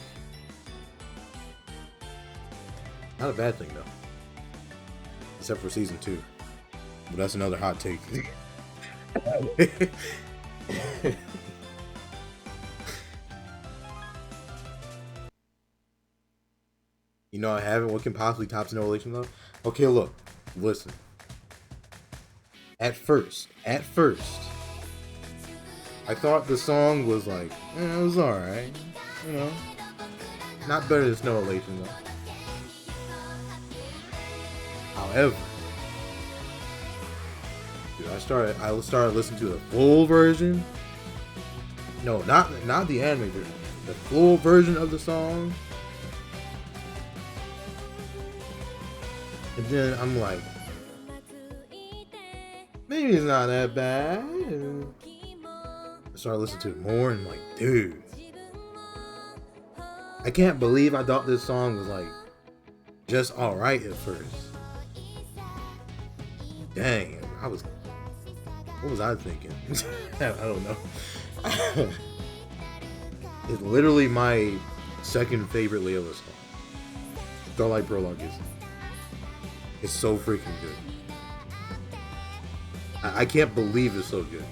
Not a bad thing though. Except for season 2. But that's another hot take. You know I haven't. What can possibly top Snow Elation though? Okay, look, listen. At first, I thought the song was like, it was alright, you know, not better than Snow Elation though. However, dude, I started listening to the full version. No, not the anime version. The full version of the song. And then I'm like, maybe it's not that bad. And I started listening to it more and I'm like, dude, I can't believe I thought this song was like just alright at first. Dang, what was I thinking? I don't know. It's literally my second favorite Leela song. Starlight Prologue is. It's so freaking good. I can't believe it's so good.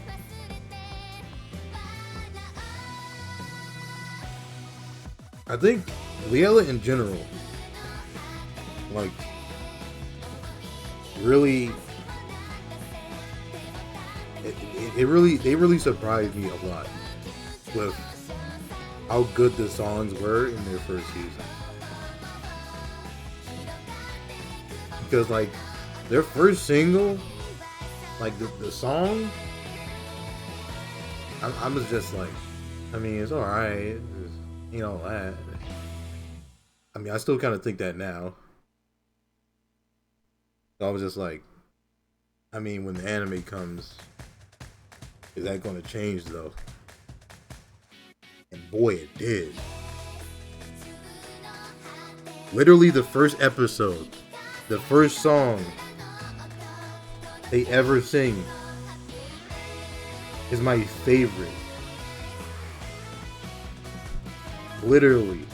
I think Leela in general, like, really, they really surprised me a lot with how good the songs were in their first season. Because like their first single, like the song, I was just like, I mean, it's alright, you know that. I mean, I still kind of think that now. So I was just like, I mean, when the anime comes, is that going to change though? And boy, it did. Literally the first episode, the first song they ever sing is my favorite. Literally.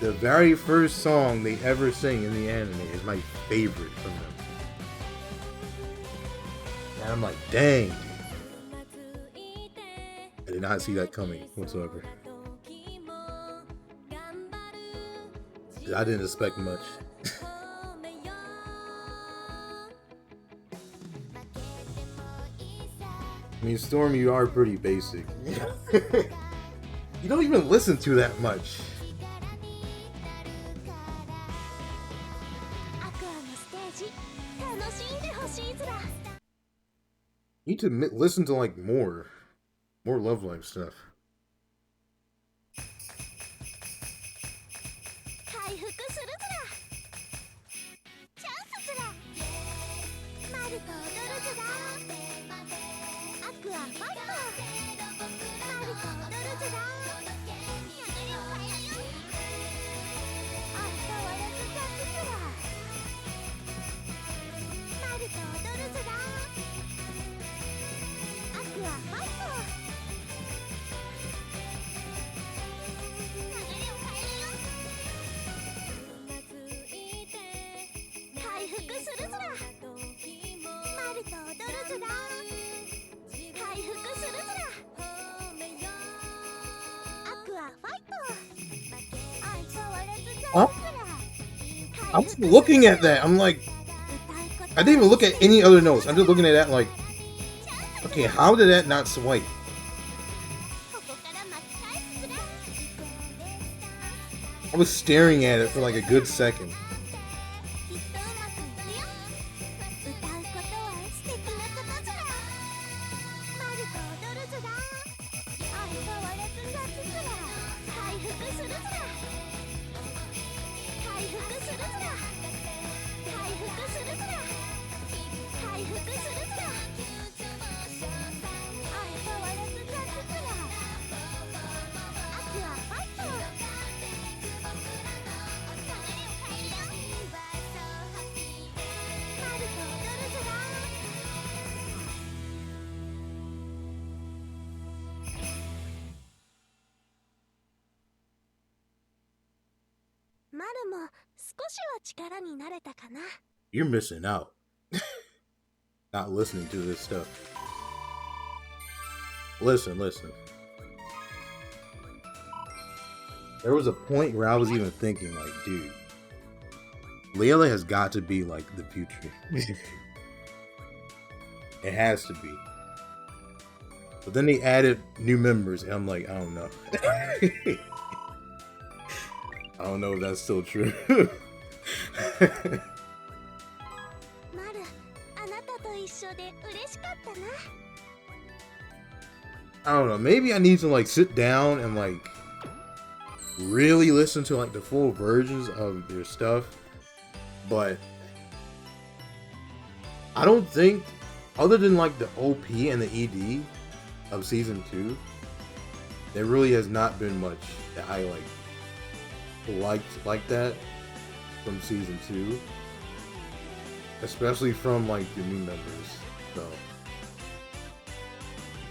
The very first song they ever sing in the anime is my favorite from them. And I'm like, dang. I did not see that coming whatsoever. I didn't expect much. I mean, Storm, you are pretty basic. You don't even listen to that much. アクアのステージ楽しんでほしいずら You need to listen to like more Love Live stuff. 回復するずらチャンスずらマルと踊るずらアクアファイトマルと踊るずら相変わらずチャンスずらマルと踊るずらアクアファイト 回復するずらマルと踊るずら回復するずらアクアファイト相変わらずチャンスずら I'm just looking at that. I'm like, I didn't even look at any other notes. I'm just looking at that like, okay, how did that not swipe? ここから巻き返すずら I was staring at it for like a good second. きっとうまくいくよ歌うことは素敵なことずらマルと踊るずら相変わらずチャンスずら回復するずら回復するずら回復するずら回復するずら相変わらずチャンスずらアクアファイト マルも少しは力になれたかな You're missing out. Not listening to this stuff. Listen. There was a point where I was even thinking, like, dude, Layla has got to be like the future. It has to be. But then they added new members, and I'm like, I don't know. I don't know if that's still true. マルあなたと一緒で嬉しかったな I don't know. Maybe I need to like sit down and like really listen to like the full versions of their stuff. But I don't think, other than like the OP and the ED of season 2, there really has not been much that I liked like that from season 2, especially from like the new members. So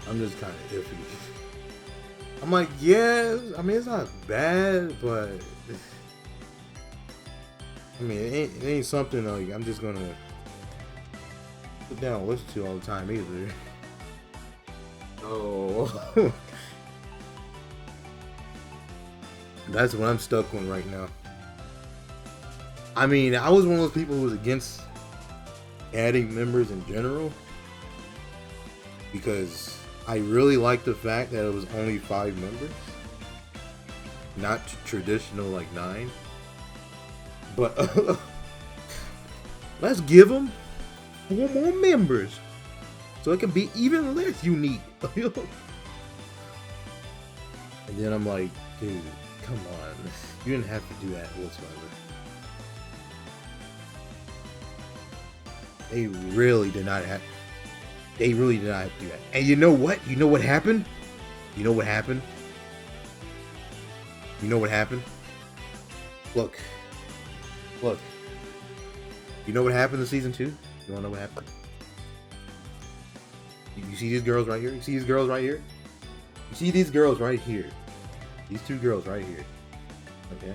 I'm just kind of iffy. I'm like, yeah, I mean, it's not bad, but I mean, it ain't something like I'm just gonna sit down and listen to all the time either. Oh, that's what I'm stuck on right now. I mean, I was one of those people who was against adding members in general because I really like the fact that it was only 5 members, not traditional like 9. But let's give them 4 more members so it can be even less unique. And then I'm like, dude, come on, you didn't have to do that whatsoever. They really did not have. They really did not have to do that. And you know what? You know what happened? You know what happened? You know what happened? Look. You know what happened in season 2? You wanna know what happened? You see these girls right here? You see these girls right here? You see these girls right here? These 2 girls right here. Okay?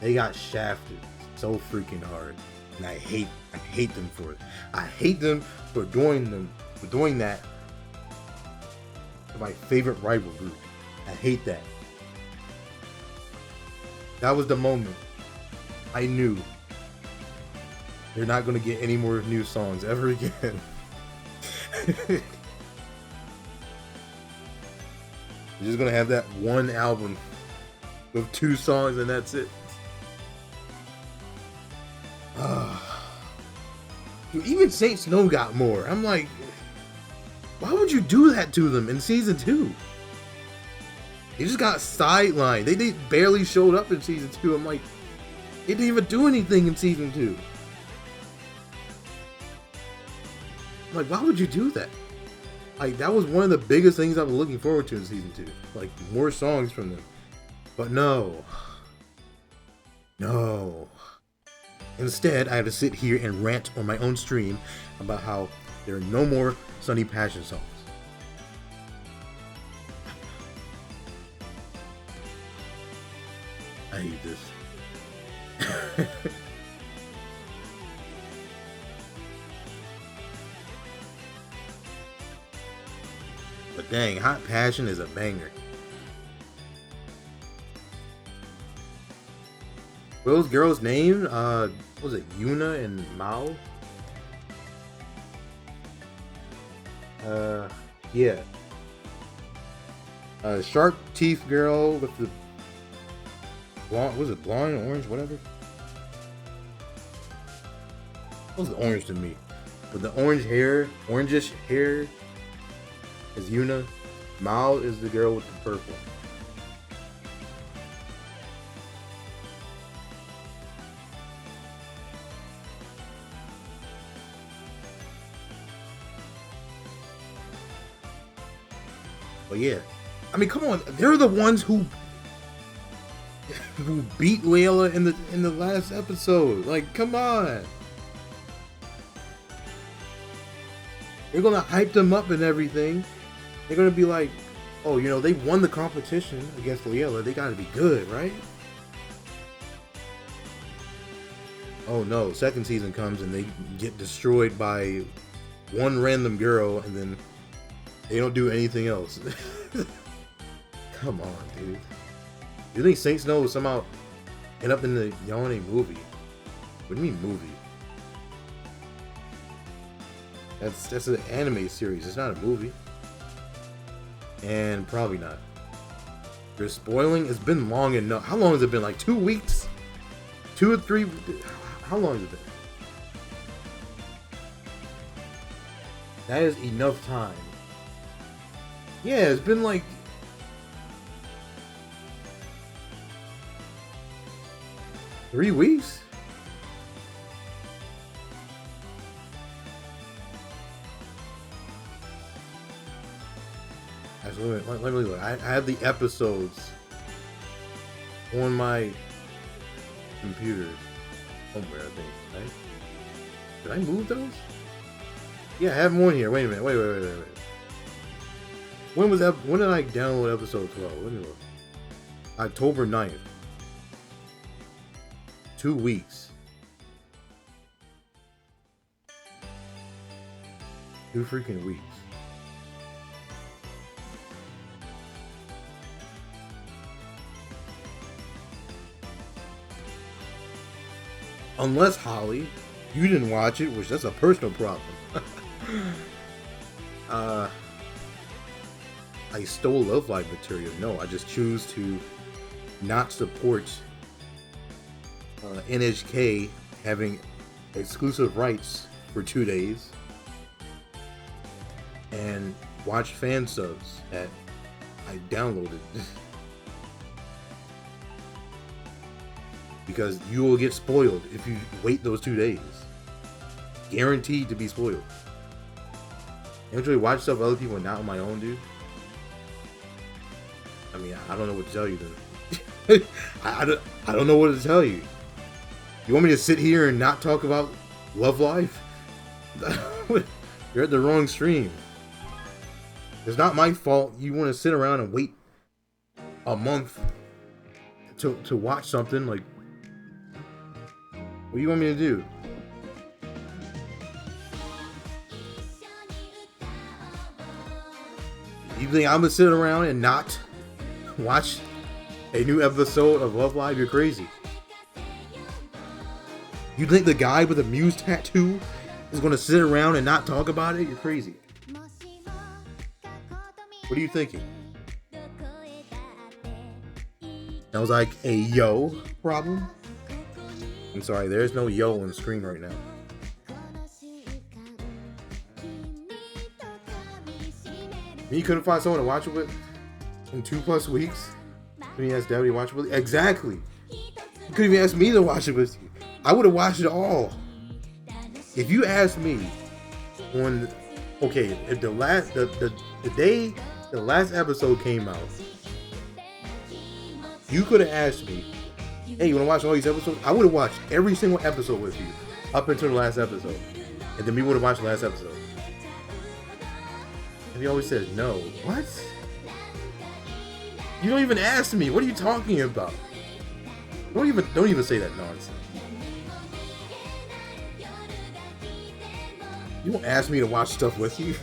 They got shafted so freaking hard. And I hate them for it. I hate them for doing that to my favorite rival group. I hate that. That was the moment I knew They're not gonna get any more new songs ever again. You're just gonna have that one album with 2 songs and that's it. Dude, even Saint Snow got more. I'm like, why would you do that to them in season 2? They just got sidelined. They barely showed up in season 2. I'm like, they didn't even do anything in season 2. I'm like, why would you do that? Like, that was one of the biggest things I was looking forward to in season 2. Like, more songs from them. But no. No. Instead, I had to sit here and rant on my own stream about how there are no more Sunny Passion songs. I hate this. But dang, Hot Passion is a banger. What those girls' name? What was it Yuna and Mao? Yeah. Sharp teeth girl with the blonde. Was it blonde, orange, whatever? It was orange to me. With the orangish hair is Yuna. Mao is the girl with the purple. But yeah, I mean, come on, they're the ones who beat Layla in the last episode. Like, come on, they're gonna hype them up and everything. They're gonna be like, oh, you know, they won the competition against Layla. They gotta be good, right? Oh no, second season comes and they get destroyed by one random girl, and then they don't do anything else. Come on, dude. You think Saint Snow will somehow end up in the Yone movie? What do you mean movie? That's an anime series. It's not a movie. And probably not. You're spoiling? It's been long enough. How long has it been? Like 2 weeks? 2 or 3? How long has it been? That is enough time. Yeah, it's been like 3 weeks. Actually, let me look. I have the episodes on my computer somewhere, I think. Right? Did I move those? Yeah, I have them on here. Wait a minute. Wait. When did I download episode 12? Let me look. October 9th. 2 weeks. 2 freaking weeks. Unless, Holly, you didn't watch it, which that's a personal problem. I stole Love Live material. No, I just choose to not support NHK having exclusive rights for 2 days and watch fan subs that I downloaded. Because you will get spoiled if you wait those 2 days. Guaranteed to be spoiled. I actually watch stuff other people and not on my own, dude. I mean, I don't know what to tell you then. I don't know what to tell you. You want me to sit here and not talk about Love Live? You're at the wrong stream. It's not my fault you want to sit around and wait a month to watch something. Like, what do you want me to do? You think I'm gonna sit around and not watch a new episode of Love Live? You're crazy. You think the guy with the Muse tattoo is gonna sit around and not talk about it? You're crazy. What are you thinking? That was like a yo problem? I'm sorry, there's no yo on the screen right now. You couldn't find someone to watch it with in 2+ weeks? When you asked Debbie to watch it with you? Exactly. You couldn't even ask me to watch it with you. I would have watched it all. If you asked me on, okay, if the day the last episode came out, you could have asked me, hey, you want to watch all these episodes? I would have watched every single episode with you up until the last episode. And then we would have watched the last episode. And he always says no. What? You don't even ask me. What are you talking about? Don't even say that nonsense. You won't ask me to watch stuff with you.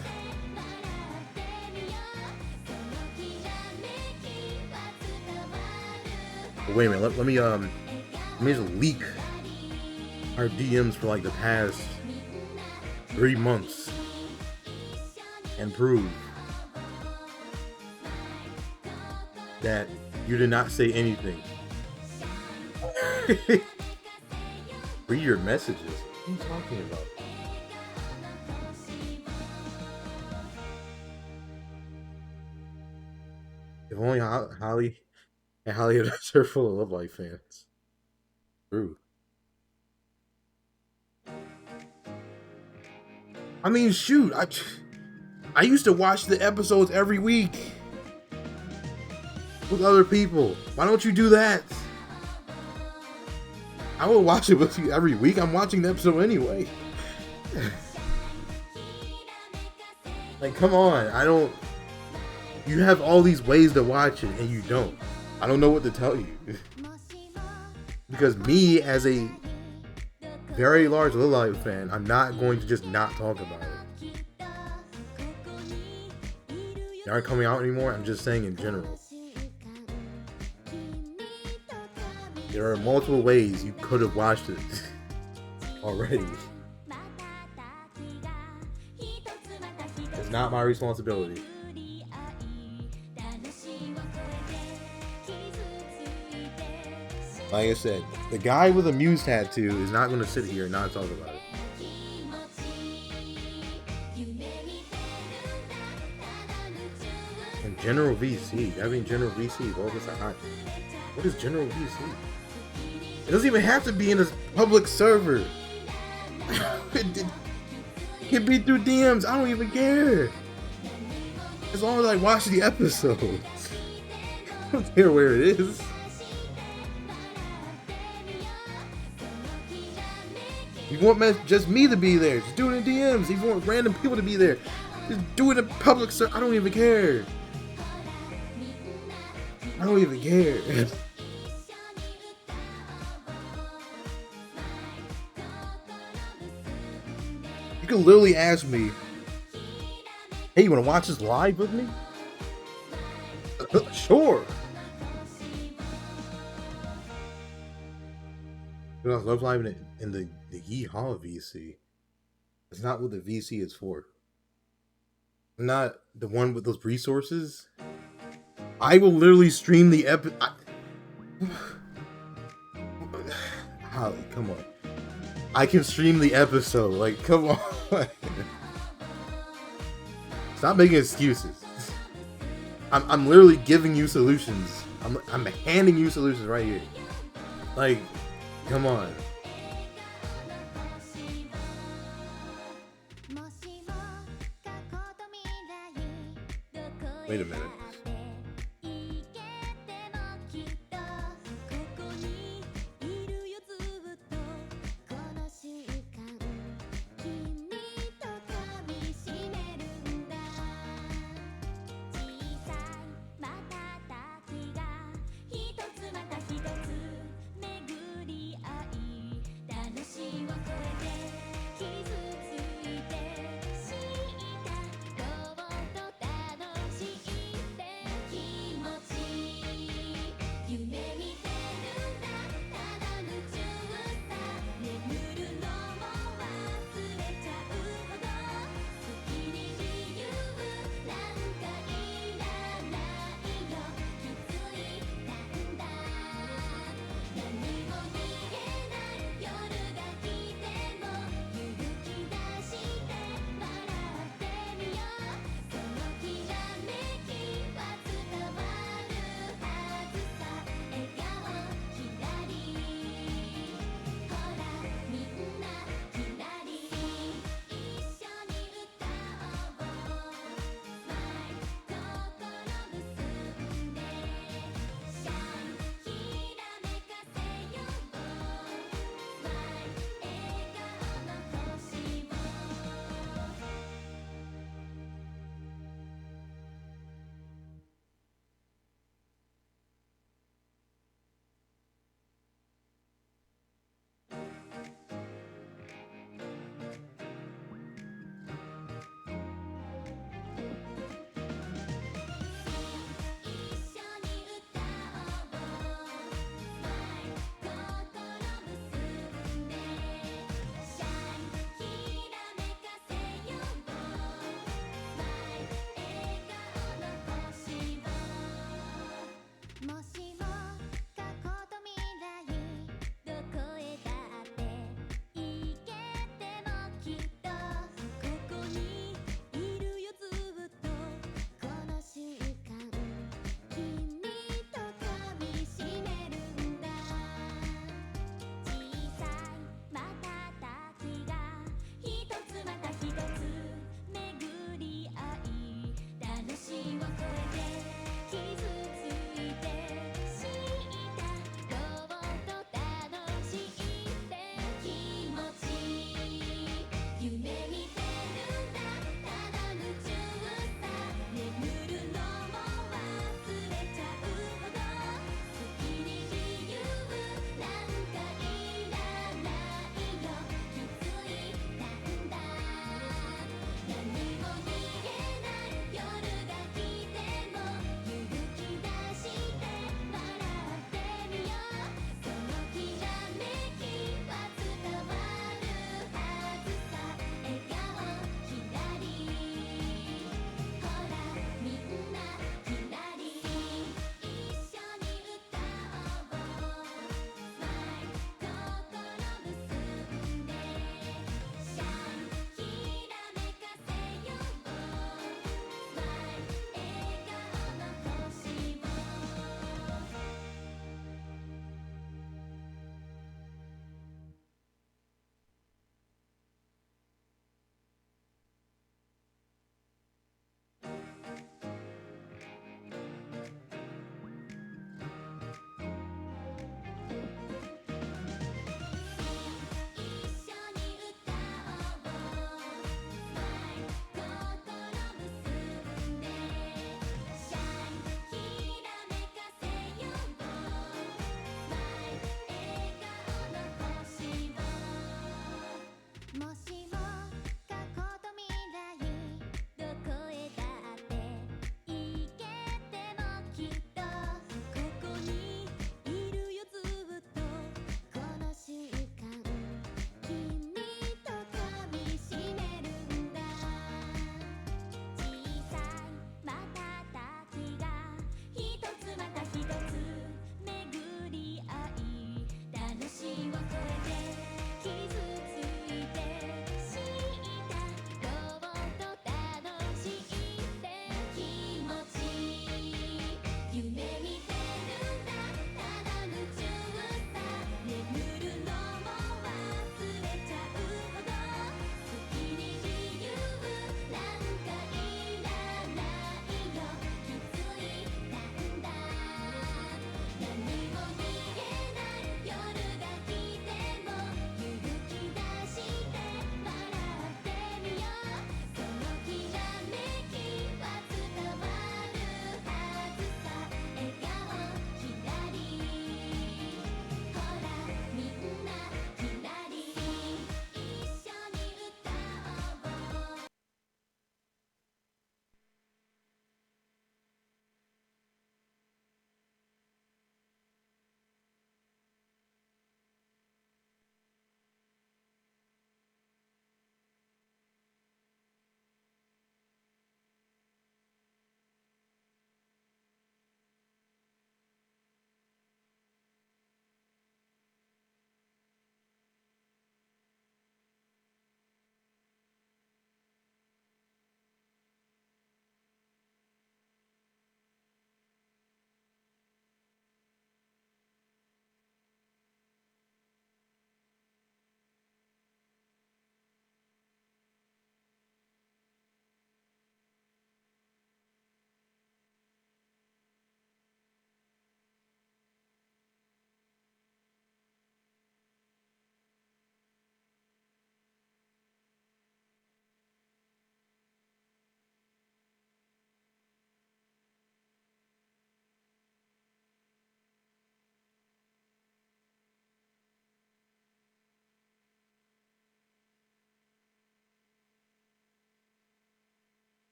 But wait a minute. Let me just leak our DMs for like the past 3 months and prove that you did not say anything. Read your messages. What are you talking about? If only Holly and Holly had her full of Love Life fans. True. I mean, shoot, I used to watch the episodes every week with other people. Why don't you do that? I will watch it with you every week. I'm watching the episode anyway. Like, come on. You have all these ways to watch it and you don't. I don't know what to tell you. Because me, as a very large Lil Life fan, I'm not going to just not talk about it. They aren't coming out anymore. I'm just saying in general. There are multiple ways you could have watched it already. It's not my responsibility. Like I said, the guy with a Muse tattoo is not going to sit here and not talk about it. And General VC, I mean General VC, what is General VC? It doesn't even have to be in a public server. It can be through DMs. I don't even care. As long as I watch the episodes. I don't care where it is. You want just me to be there. Just do it in DMs. If you want random people to be there, just do it in public server. I don't even care. I don't even care. You can literally ask me, hey, you want to watch this live with me? Sure. You know, Love Live in the Yeehaw VC. It's not what the VC is for. Not the one with those resources. I will literally stream the Holly, come on. I can stream the episode. Like, come on. Stop making excuses. I'm literally giving you solutions. I'm handing you solutions right here. Like, come on. Wait a minute.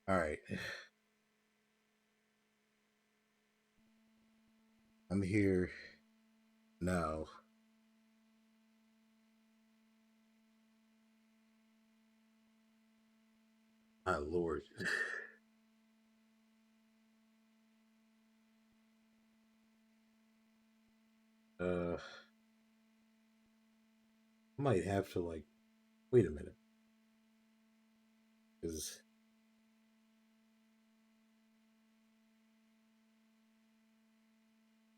All right. I'm here now. My lord. I might have to like wait a minute. Because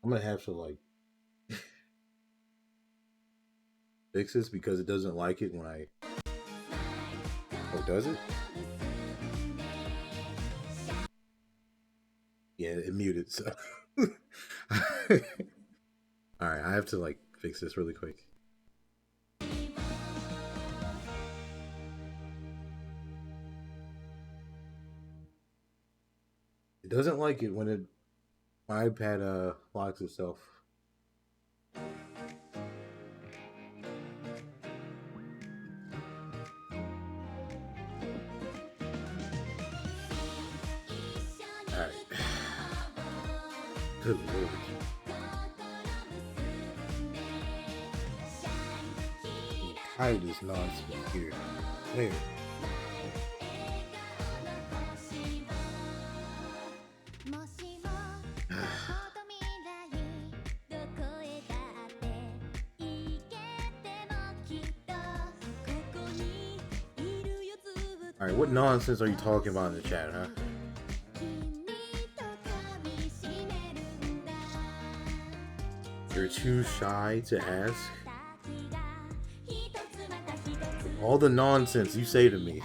I'm gonna have to like fix this because it doesn't like it when I. Oh, does it? Yeah, it muted. So. All right, I have to like fix this really quick. It doesn't like it when my iPad locks itself. Alright. Good lord. I'm tired of this nonsense here. There. Alright, what nonsense are you talking about in the chat, huh? You're too shy to ask? All the nonsense you say to me,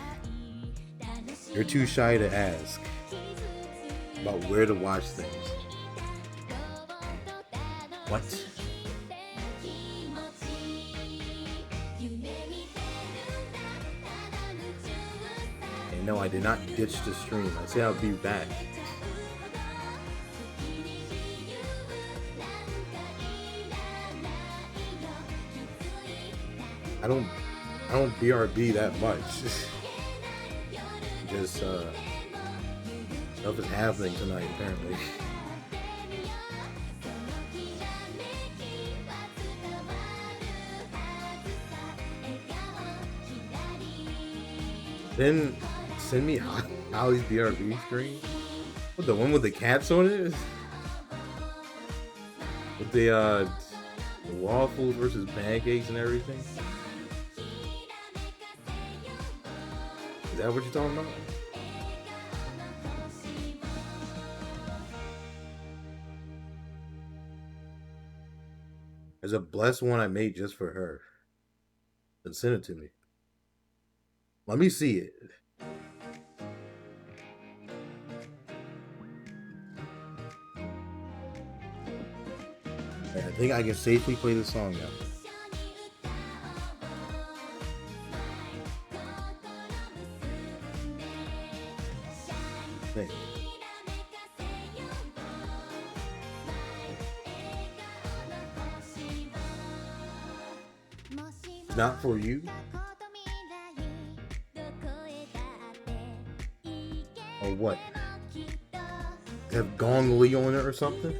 you're too shy to ask about where to watch things. What? And no, I did not ditch the stream. I said I'll be back. I don't BRB that much. Just stuff is happening tonight apparently. Then send me Holly's BRB screen. What, the one with the cats on it? With the waffles versus pancakes and everything? Is that what you're talking about? There's a blessed one I made just for her. Then send it to me. Let me see it. I think I can safely play the song now. Thank you. It's not for you. Or what? Have Gong Li on it or something?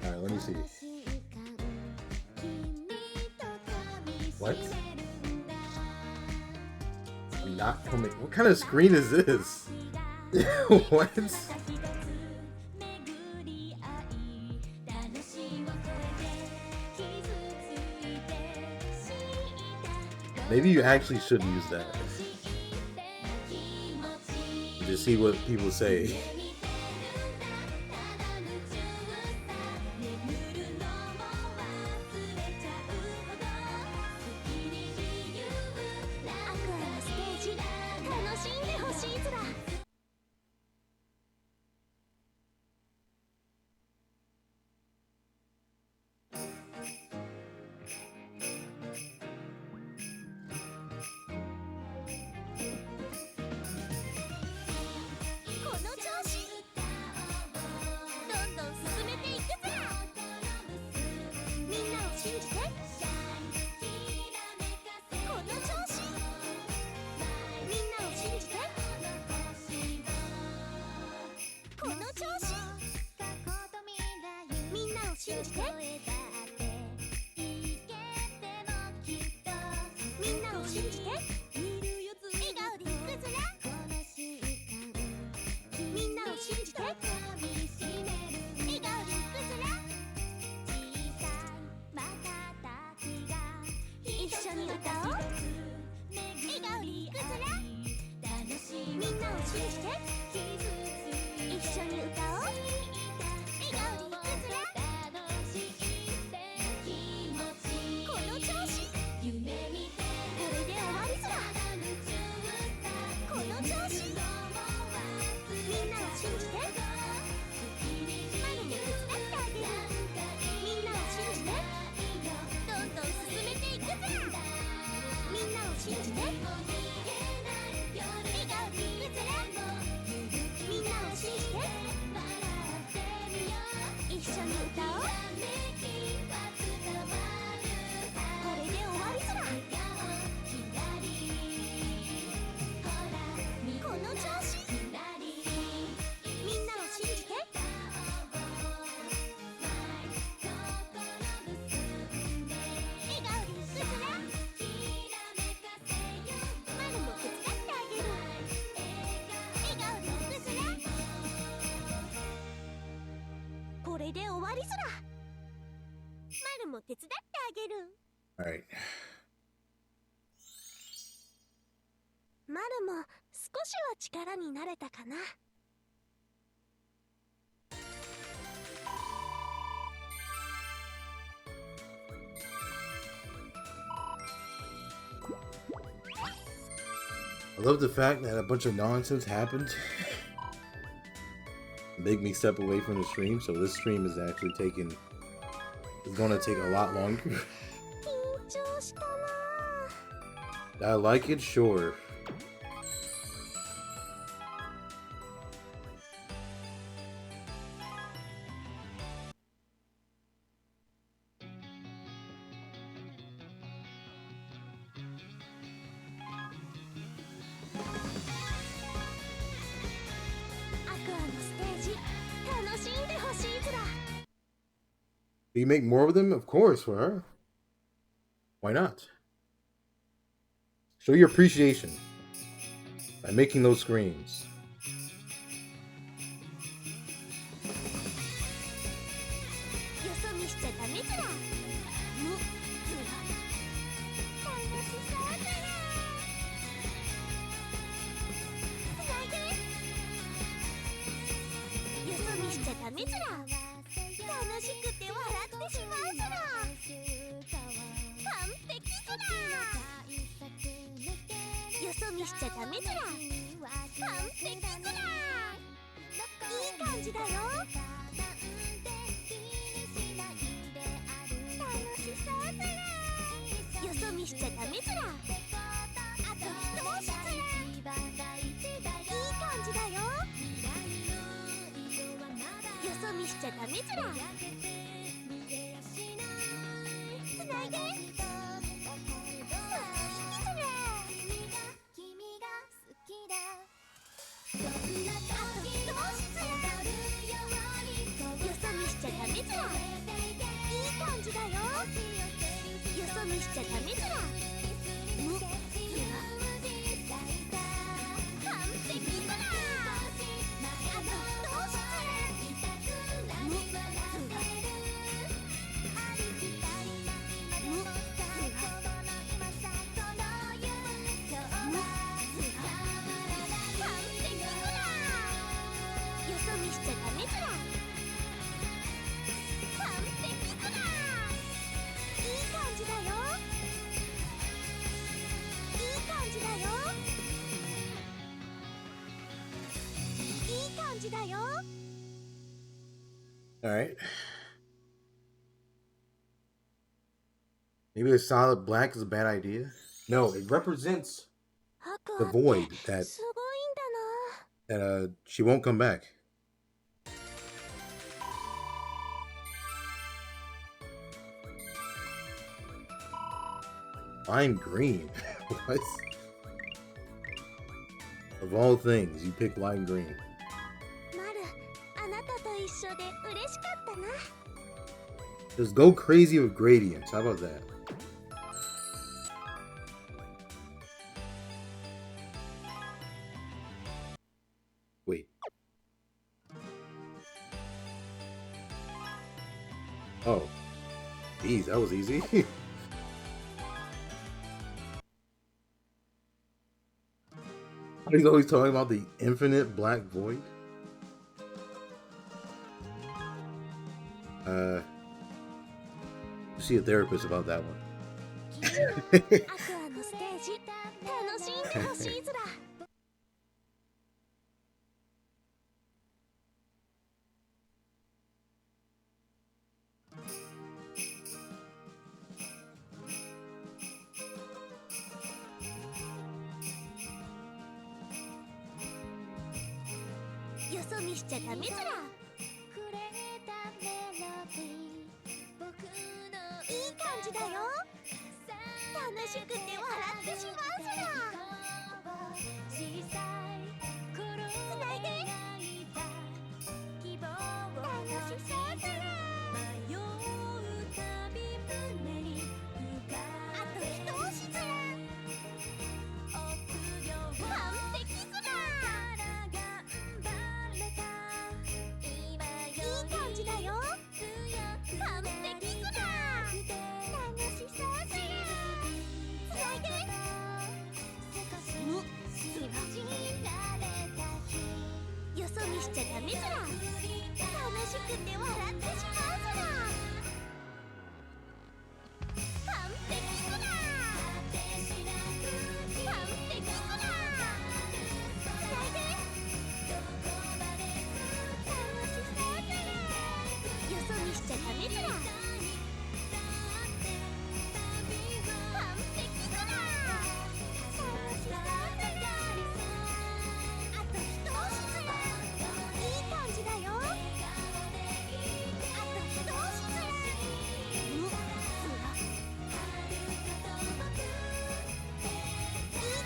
Alright, let me see. What? I'm not coming. What kind of screen is this? What? Maybe you actually should use that. Just see what people say. この調子みんなを信じてみんなを信じて笑顔でいくずらみんなを信じて笑顔でいくずら一緒に歌おう笑顔でいくずらみんなを信じて一緒に歌おう笑顔でいくずらこの調子これで終わりずらこの調子みんなを信じてマルも手伝ってあげるみんなを信じてどんどん進めていくずらみんなを信じて笑顔でいくずらみんなを信じて一緒に歌おうこれで終わりずらこの調子みんなを信じて笑顔でいくずらマルも手伝ってあげる笑顔でいくずらこれで終わりずらマルも手伝ってあげる Alright. マルも少しは力になれたかな。I love the fact that a bunch of nonsense happened. Make me step away from the stream, so this stream is actually gonna take a lot longer. 緊張したな。 I like it, sure. Do you make more of them? Of course, for her. Why not? Show your appreciation by making those screams. よそ見しちゃダメずら。楽しそうだな。つないで。よそ見しちゃダメずら。楽しくて笑ってしまうずら。完璧ずら。よそ見しちゃダメずら。完璧ずら。いい感じだよ。楽しそうずら。よそ見しちゃダメずら。あと一押しずら。いい感じだよ。よそ見しちゃダメずら。つないで。よそ見しちゃダメずら。完璧ずら。あと一押しずら。Alright. Maybe a solid black is a bad idea? No, it represents the void that she won't come back. Lime green. What? Of all things, you pick lime green. なたと一緒で嬉しかったな。 Just go crazy with gradients. How about that? Wait. Oh. Geez, that was easy. He's always talking about the infinite black void. See a therapist about that one. アクアのステージ楽しんでほしいずら。よそ見しちゃダメずら。いい感じだよ。楽しくて笑ってしまうずら。つないで。楽しそうずら。あと一押しずら。完璧ずら。いい感じだよ。完璧ずら。楽しそうずら。つないで。よそ見しちゃダメずら。楽しくて笑ってしまうずら。完璧ずら。完璧ずら。つないで。楽しそうずら。よそ見しちゃダメずら。完璧ずら。楽しそうずら。あと一押しずら。いい感じだよ。あと一押しずら。いい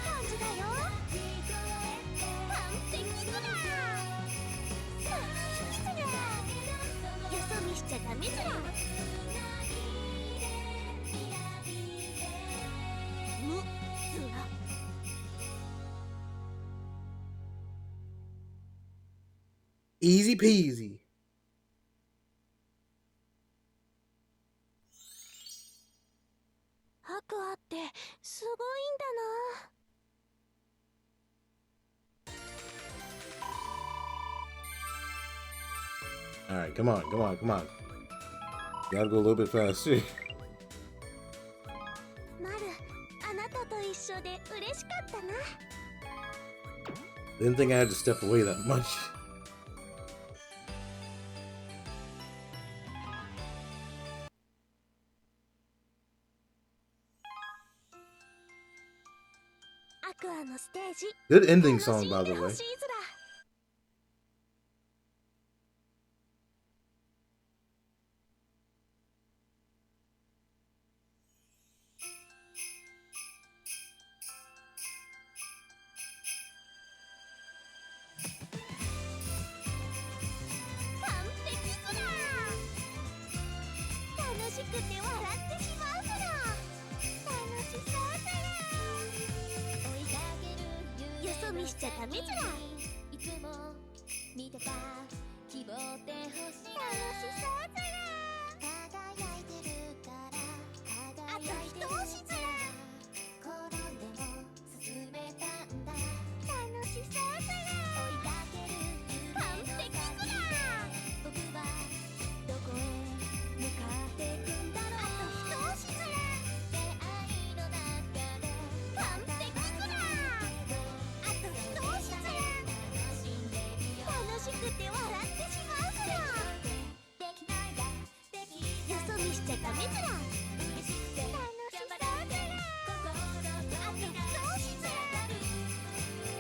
感じだよ。完璧ずら。楽しいずら。よそ見しちゃダメずら。Easy peasy. アクアってすごいんだな。 Alright, come on, come on, come on. Gotta go a little bit faster. マル、あなたと一緒で嬉しかったな。 Didn't think I had to step away that much. アクアのステージ Good ending song, by the 楽 way. しいずら。完璧ずら。楽しくて笑ってしまうずら。楽しそうずら。よそ見しちゃダメずら。楽しそうずら。あと一押しずら。楽しそうずら。完璧ずら。あと一押しずら。完璧ずら。あと一押しずら。楽しくて笑ってしまうずら。よそ見しちゃダメずら。楽しそうずら。あと一押しずら。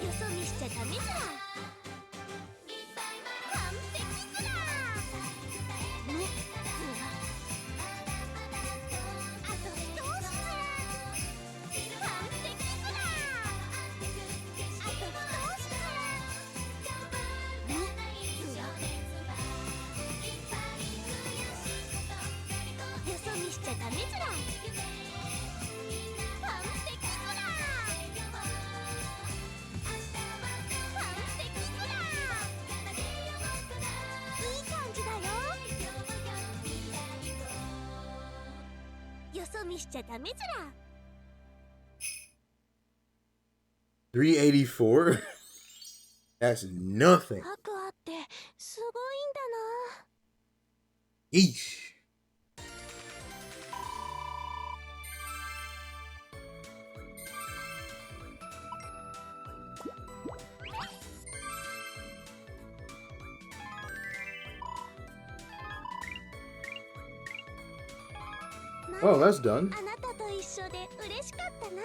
よそ見しちゃダメずら。完璧ずら。あと一押しずら。完璧ずら。あと一押しずら。完しちゃダメずら。 384? That's nothing. 白亜ってすごいんだな。 Yeesh. Oh, that's done. あなたと一緒で嬉しかったな。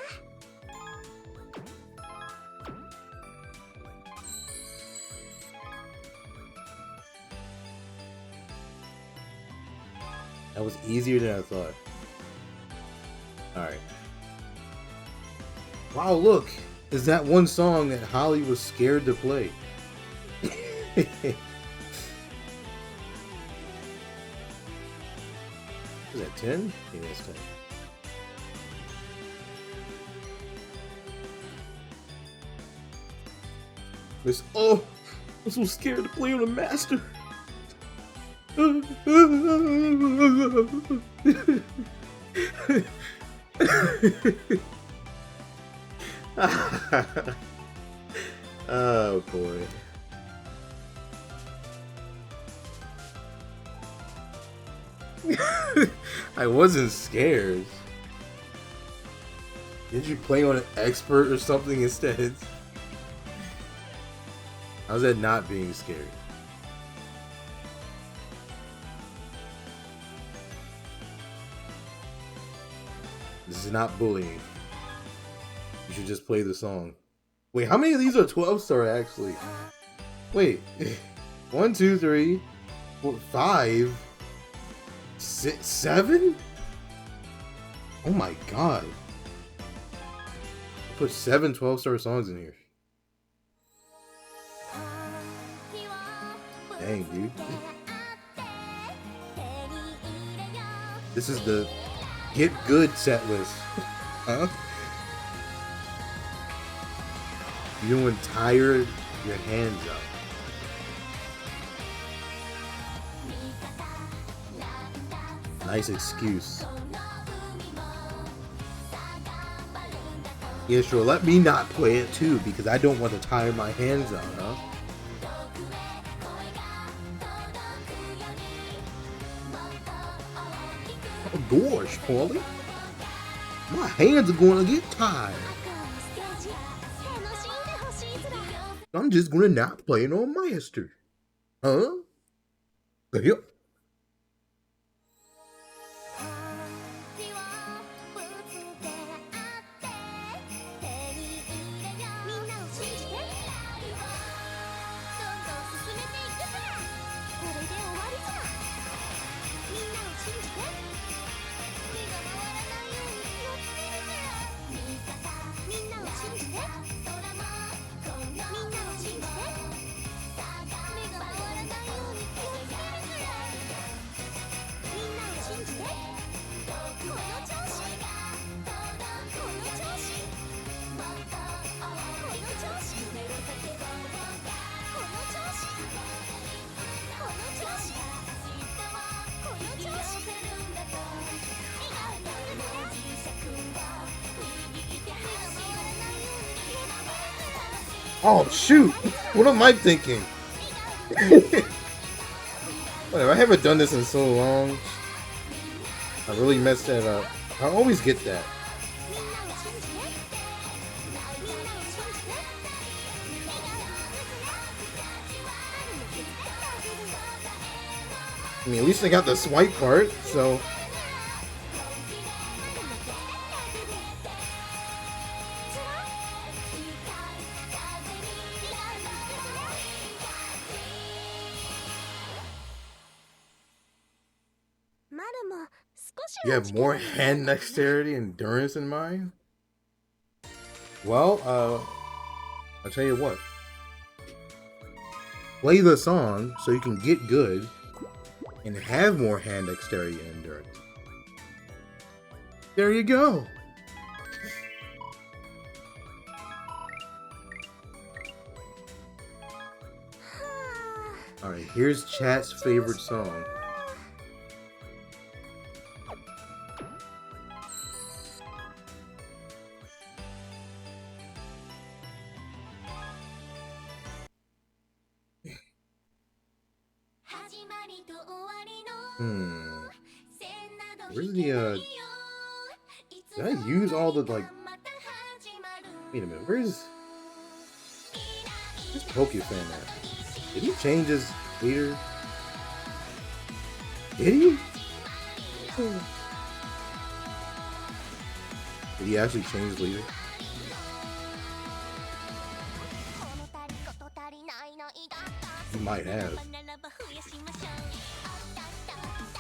That was easier than I thought. Alright. Wow, look! Is that one song that Holly was scared to play? Is that 10? Yeah, that's 10. Oh! I'm so scared to play on a master! Oh boy. I wasn't scared. Did you play on an expert or something instead? How's that not being scared? This is not bullying. You should just play the song. Wait, how many of these are 12-star actually? Wait. 1, 2, 3, 4, 5, 6, 7? Oh my god. I put 7 12-star songs in here. Dang, dude. This is the get good set list. Huh? You don't want to tire your hands up. Nice excuse. Yeah, sure, let me not play it too, because I don't want to tire my hands out, huh? Oh gosh, Paulie. My hands are gonna get tired. I'm just gonna not play no master. Huh? Yep. Oh shoot! What am I thinking? Whatever, I haven't done this in so long. I really messed that up. I always get that. I mean, at least I got the swipe part, so... You have more hand dexterity and endurance in mine? Well, I'll tell you what. Play the song so you can get good and have more hand dexterity and endurance. There you go. Alright, here's chat's favorite song. Where's the did I use all the like wait a minute, where's Pokefan at? Did he change his leader? Did he? Did he actually change his leader? He might have.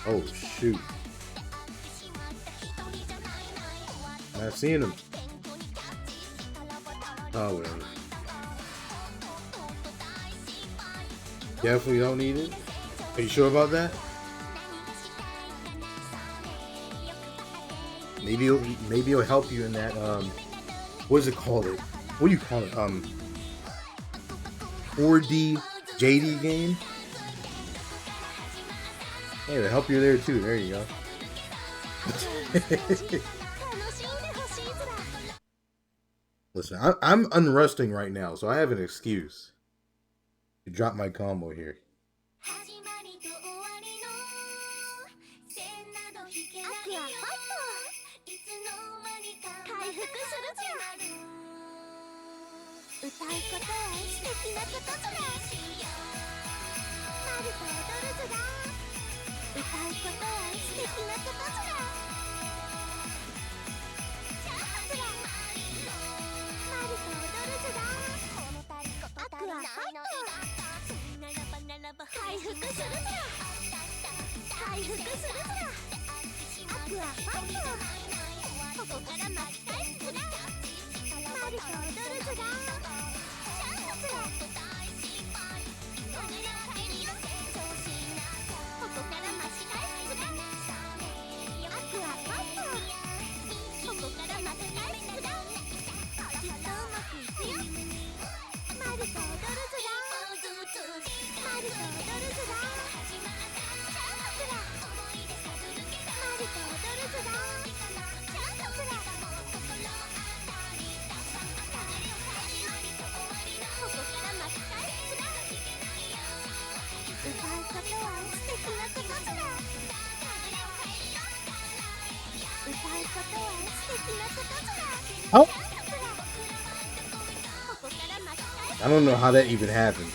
Oh shoot. I'm not seeing him. Oh, whatever. Definitely don't need it. Are you sure about that? Maybe it'll help you in that what is it called? What do you call it? 4D JD game? Hey, it'll help you there too. There you go. Listen, I'm unresting right now, so I have an excuse to drop my combo here. Oh. I don't know how that even happened.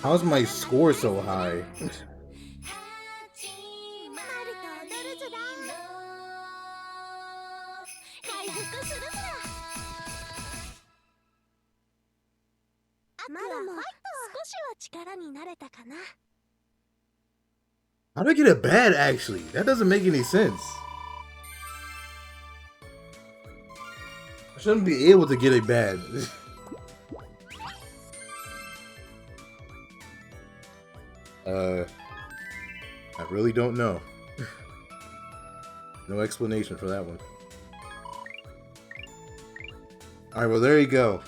How's my score so high? How did I get a bad actually? That doesn't make any sense. I shouldn't be able to get a bad. I really don't know. No explanation for that one. Alright, well there you go.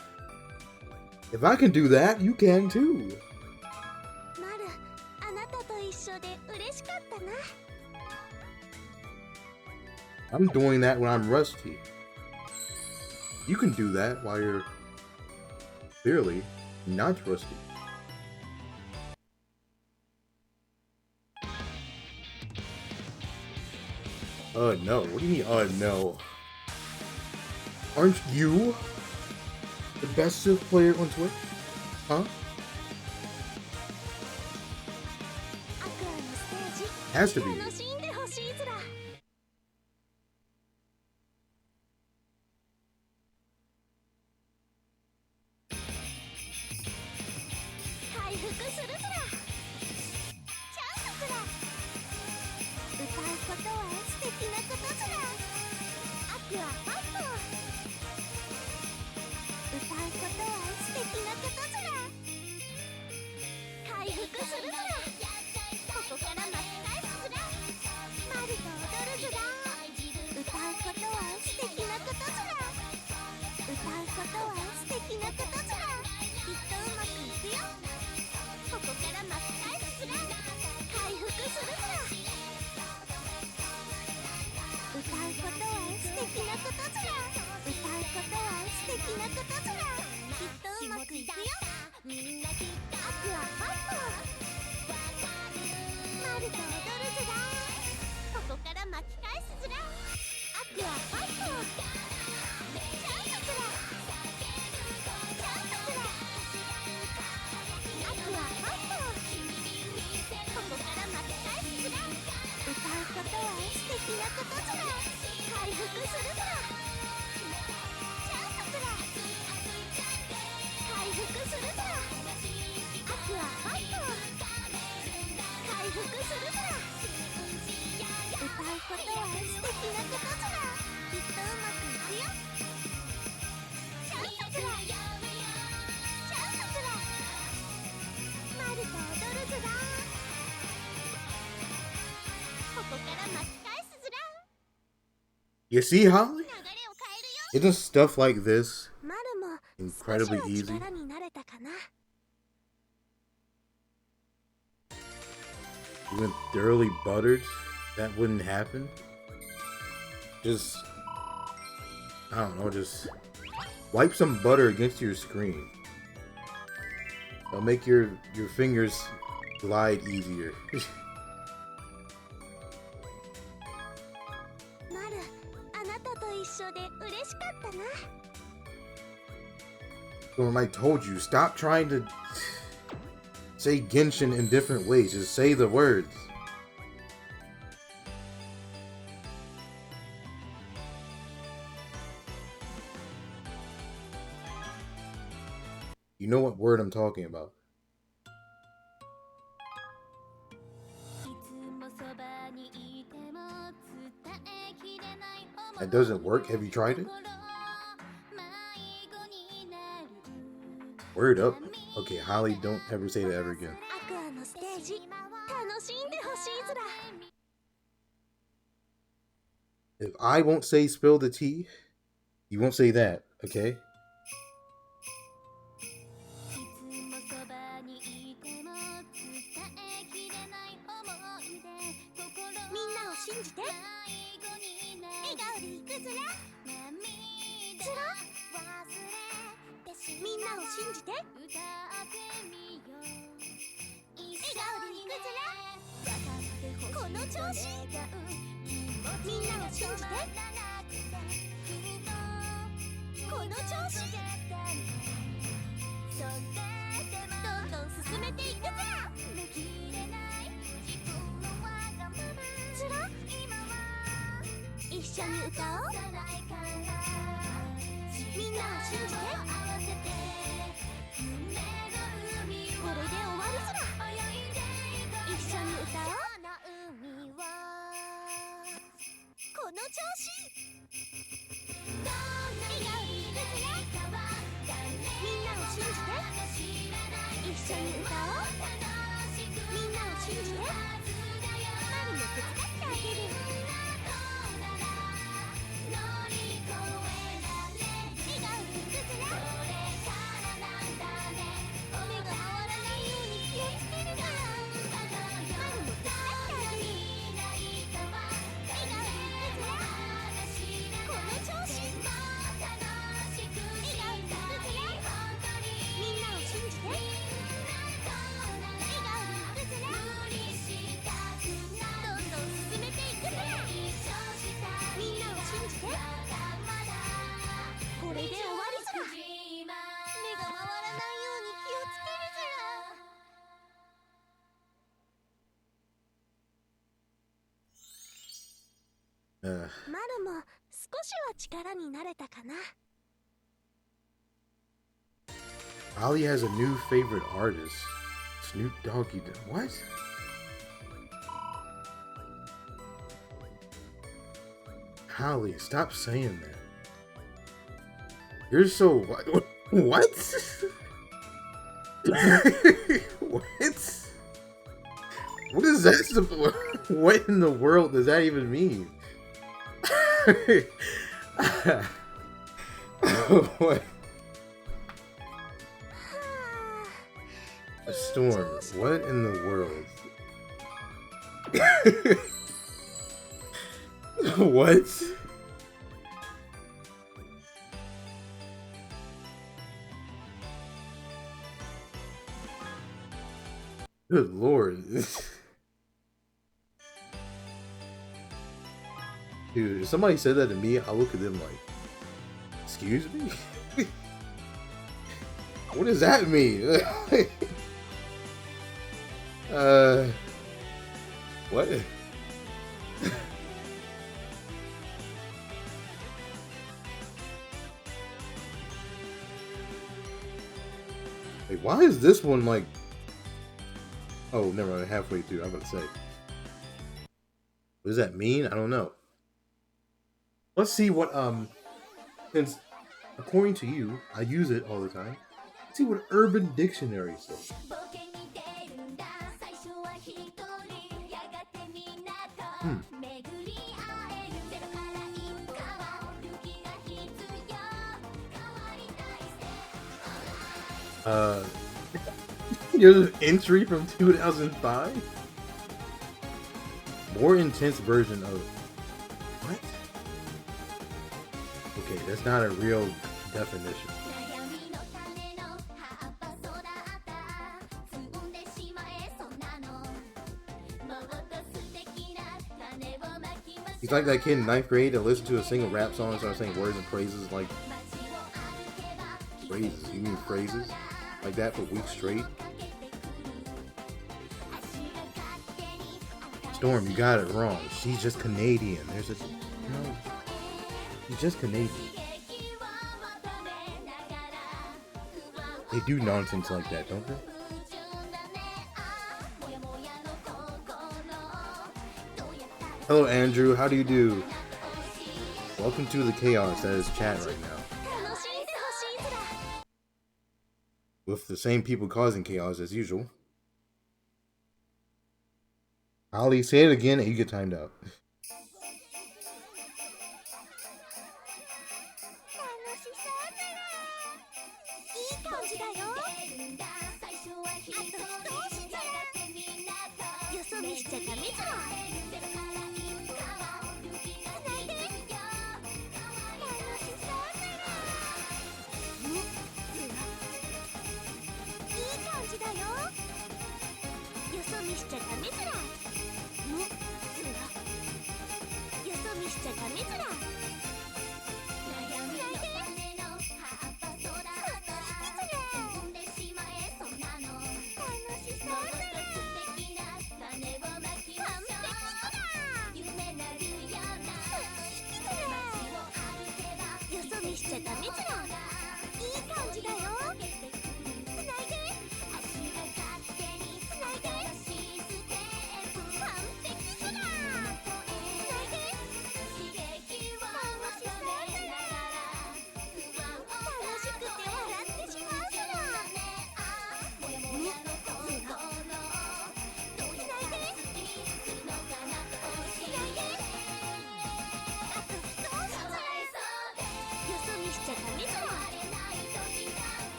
If I can do that, you can too. I'm doing that when I'm rusty. You can do that while you're clearly not rusty. No. What do you mean, no? Aren't you the best SIF player on Twitch? Huh? Has to be. You see, Holly? 流れを変えるよ。 Isn't stuff like this マルも incredibly 少し easy? は力になれたかな。 You went thoroughly buttered? That wouldn't happen? Just, I don't know, just wipe some butter against your screen. It'll make your fingers glide easier. マル、あなたと一緒で嬉しかったな。 Well, I told you, stop trying to say Genshin in different ways. Just say the words. You know what word I'm talking about. いつもそばにいても伝えきれない That doesn't work. Have you tried it? 迷子になる Word up. Okay, Holly, don't ever say that ever again. アクアのステージ楽しんでほしいずら。 If I won't say spill the tea, you won't say that, okay? いつもそばにいても伝えきれない想いでみんなを信じて笑顔でいくずら。ずらみんなを信じて笑顔でいくずら。この調子みんなを信じてこの調子どんどん進めていくずら。ずら一緒に歌おう。みんなを信じてこれで終わりずら。一緒に歌おう。この調子笑顔でいくずら。みんなを信じて一緒に歌おう。みんなを信じてマルも手伝ってあげる。笑顔でいくずら。目が回らないように気をつけるな。マルも手伝ってあげる。笑顔でいくずら。この調子笑顔でいくずら。みんなを信じて笑顔でいくずら。どんどん進めていくずら。みんなを信じてこれで終わりずら。目が回らないように気をつけるずら。 Uh, マルも少しは力になれたかな。 Holly has a new favorite artist. Snoop Doggy. What? Holly, stop saying that. You're so... What? What? What is that? What in the world does that even mean? What? A storm. What in the world? What? Good lord. Dude, if somebody said that to me, I'll look at them like, excuse me? What does that mean? What? Wait, why is this one like... Oh, never mind, halfway through, I'm about to say. What does that mean? I don't know. Let's see what, since, according to you, I use it all the time. Let's see what Urban Dictionary says. Uh, there's an entry from 2005. More intense version of what? Okay, that's not a real definition. He's like that kid in ninth grade that listened to a single rap song and started saying words and phrases like phrases. You mean phrases like that for weeks straight? Storm, you got it wrong. She's just Canadian. There's a no. She's just Canadian. They do nonsense like that, don't they? Hello, Andrew. How do you do? Welcome to the chaos that is chat right now. With the same people causing chaos as usual. Ali, say it again and you get timed out.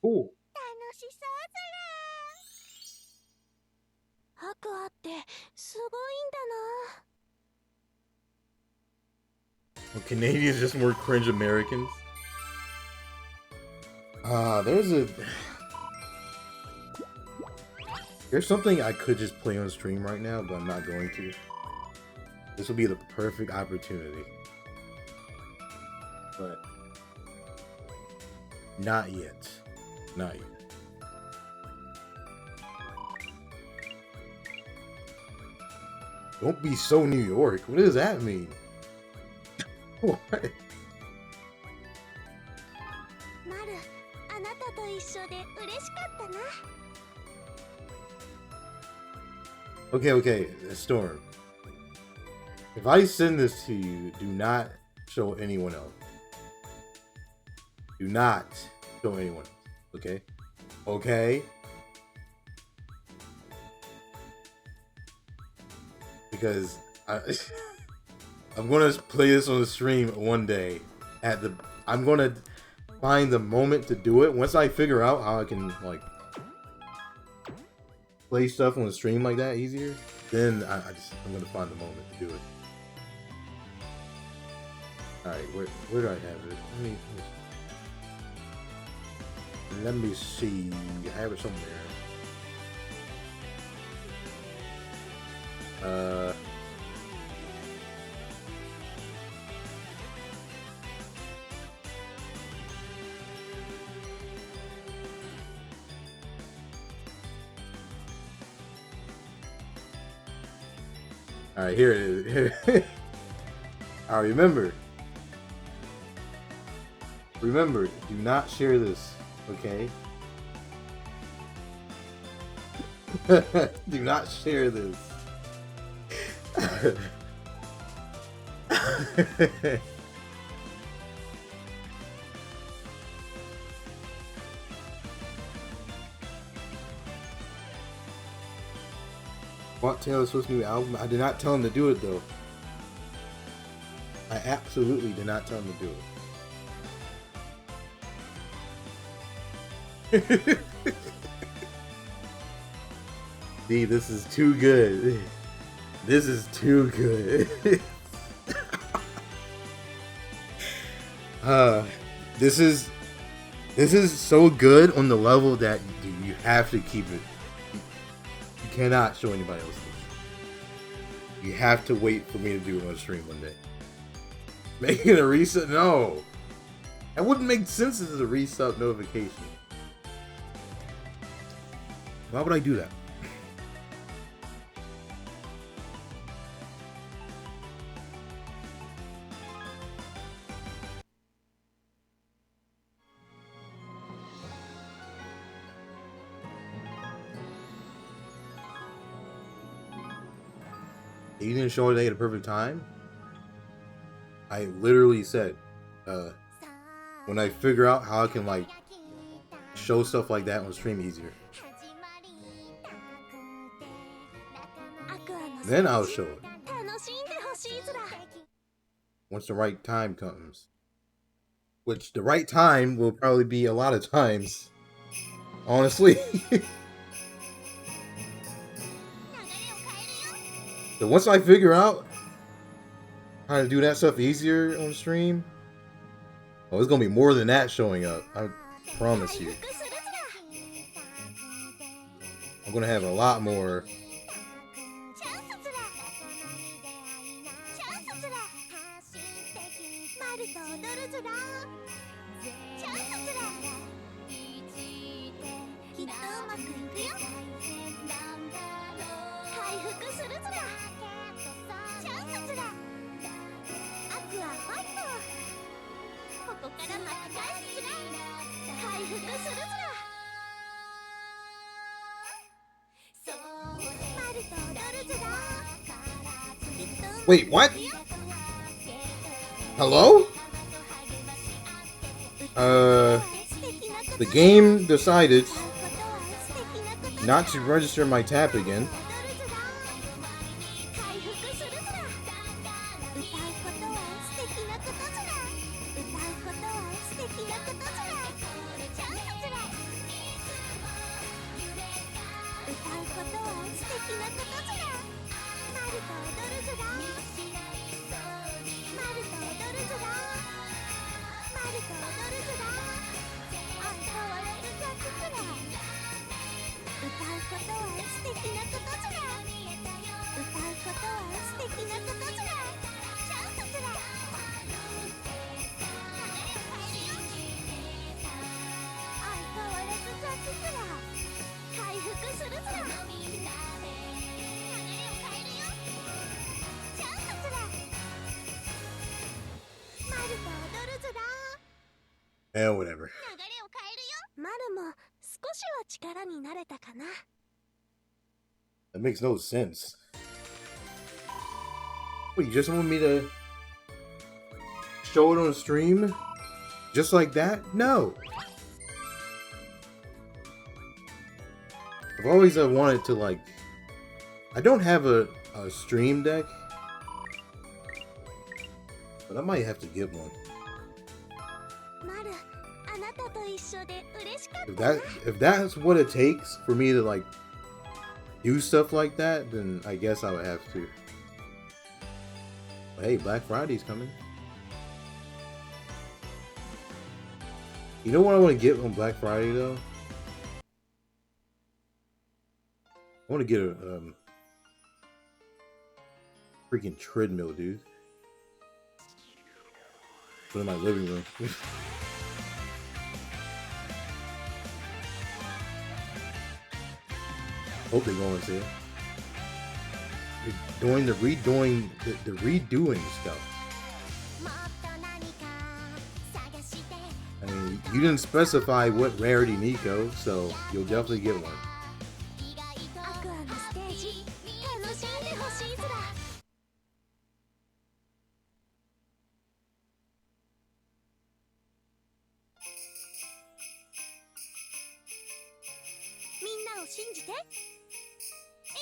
Cool. Well, Canadians just more cringe Americans. There's something I could just play on stream right now, but I'm not going to. This will be the perfect opportunity. But not yet. Not yet. Don't be so New York. What does that mean? What? Okay, Storm. If I send this to you, do not show anyone else. Do not show anyone else. Okay? Okay? Because I'm gonna play this on the stream one day. I'm gonna find the moment to do it. Once I figure out how I can like play stuff on the stream like that easier, then I'm gonna find the moment to do it. All right, where do I have it? Let me see. I have it somewhere. All right, here it is. I remember. Remember, do not share this, okay? Do not share this. Bought Taylor Swift's new album. I did not tell him to do it though. I absolutely did not tell him to do it. D, this is too good. This is too good. This is so good on the level that you have to keep it. You cannot show anybody else this. You have to wait for me to do it on stream one day. Making a reset? No. That wouldn't make sense as a resub notification. Why would I do that? You didn't show it at a perfect time? I literally said, when I figure out how I can like show stuff like that on stream easier, then I'll show it. Once the right time comes. Which the right time will probably be a lot of times. Honestly. So once I figure out how to do that stuff easier on stream, oh, it's gonna be more than that showing up. I promise you. I'm gonna have a lot more. Wait, what? Hello? The game decided not to register my tap again. Eh, whatever. That makes no sense. Wait, you just want me to show it on stream? Just like that? No. I've always wanted to, like... I don't have a stream deck. But I might have to get one. If that's what it takes for me to, like, do stuff like that, then I guess I would have to. But hey, Black Friday's coming. You know what I want to get on Black Friday, though? I want to get a freaking treadmill, dude. Put it in my living room. Hope they go and see it. They're doing the redoing stuff. You didn't specify what rarity, Nico, so you'll definitely get one. アクアのステージ楽しんでほしいずら。みんなを信じて。笑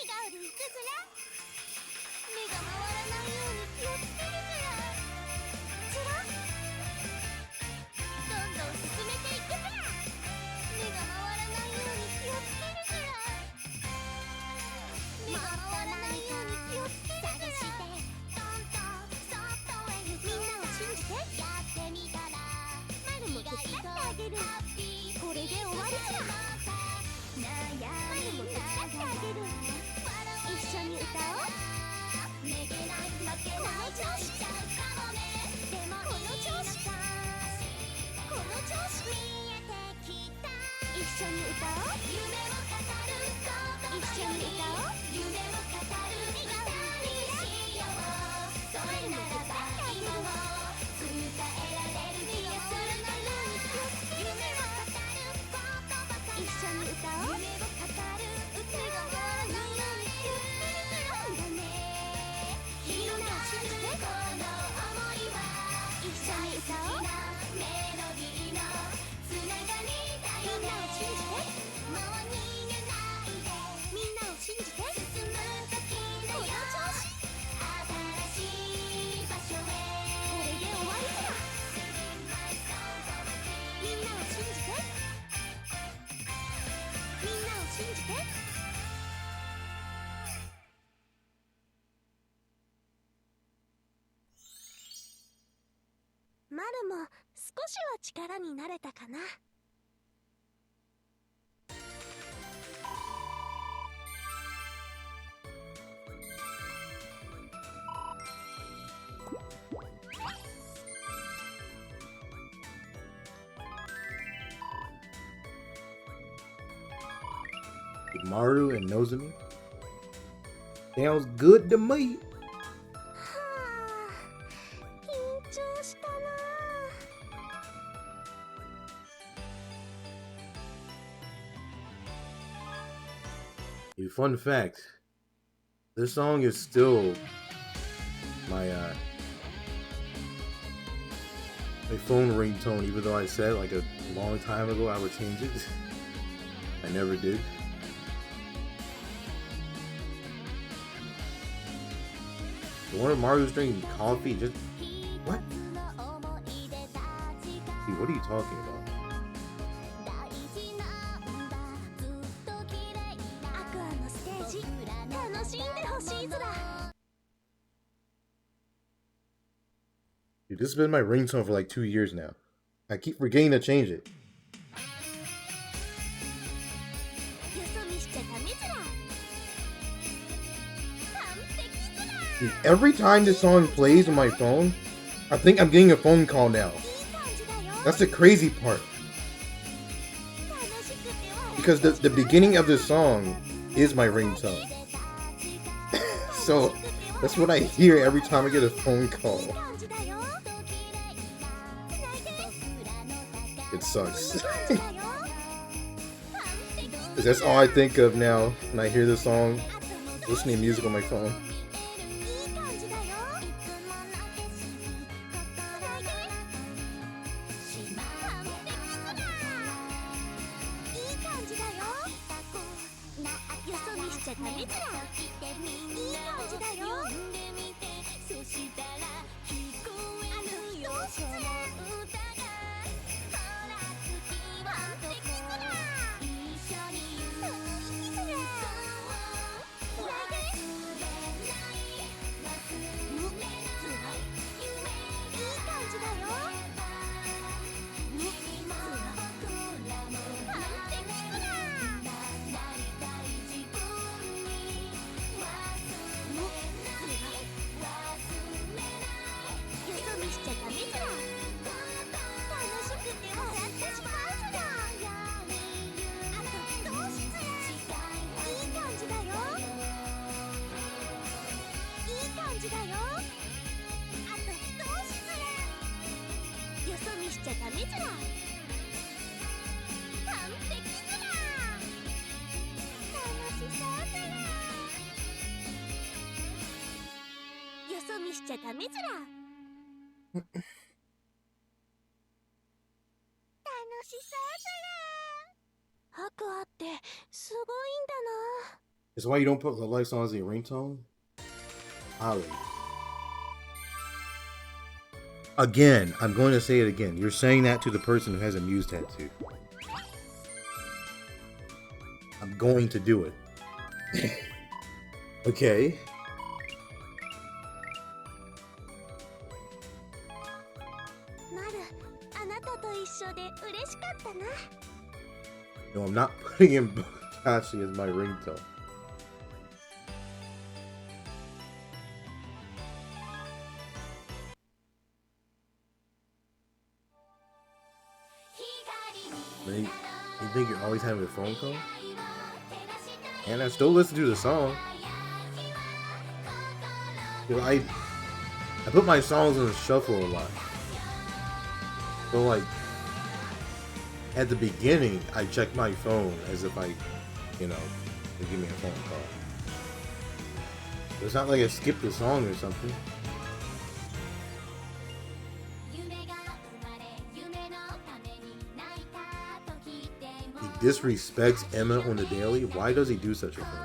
顔でいくずら。目が回らないように気をつけるずら。どんどん進めていくずら。目が回らないように気をつけるずら。目が回らないように気をつけるずら。みんなを信じて。マルも手伝ってあげる。これで終わりずら。マルも手伝ってあげる。一緒に歌おう。この調子。この調子。この調子。一緒に歌おう。一緒に歌おう。それならば今も伝えられる気がするのように気をつける。一緒に歌おう。目が回らないように気をつけるからね。みんなを信じて。一緒に歌おう。みんなを信じて。みんなを信じて。この調子。これで終わりずら。みんなを信じて。みんなを信じて。マルも少しは力になれたかな。Maru and Nozomi? Sounds good to me. はあ、緊張したな。A fun fact, this song is still my my phone ringtone, even though I said like a long time ago I would change it. I never did. The one of Mario's drinking coffee, just what? Dude, what are you talking about? アクアのステージ楽しんでほしいずら。 Dude, this has been my ringtone for like 2 years now. I keep forgetting to change it. よそ見しちゃダメずら。完璧ずら。 Dude, every time this song plays on my phone, I think I'm getting a phone call now. いい感じだよ。 That's the crazy part. 楽しくて笑う。 Because the beginning of this song is my ringtone. So that's what I hear every time I get a phone call. いい感じだよ。つないで。 It sucks. いい感じだよ。完璧。 Because that's all I think of now when I hear this song, listening to music on my phone. いい感じだよ。つないで。完璧ずら。いい感じだよ。よそ見しちゃダメずら。いい感じだよ。あと一つずら。完璧ずら。そういきずら。つないで。いい感じだよ。完璧ずら。よそ見しちゃダメずら。楽しくて笑ってしまうずら。あと一つずら。いい感じだよ。いい感じだよ。あと一つずら。よそ見しちゃダメずら。にしちゃダメずら。楽しそうずら。ハクアってすごいんだな。That's why you don't put the life songs in your ringtone? Holly. Again, I'm going to say it again. You're saying that to the person who has a Muse tattoo. I'm going to do it. Okay. No, I'm not putting in Bokashi as my ringtone. You think you're always having a phone call? And I still listen to the song. I put my songs on the shuffle a lot. So like at the beginning, I check my phone as if they give me a phone call. It's not like I skipped the song or something. He disrespects Emma on the daily. Why does he do such a thing?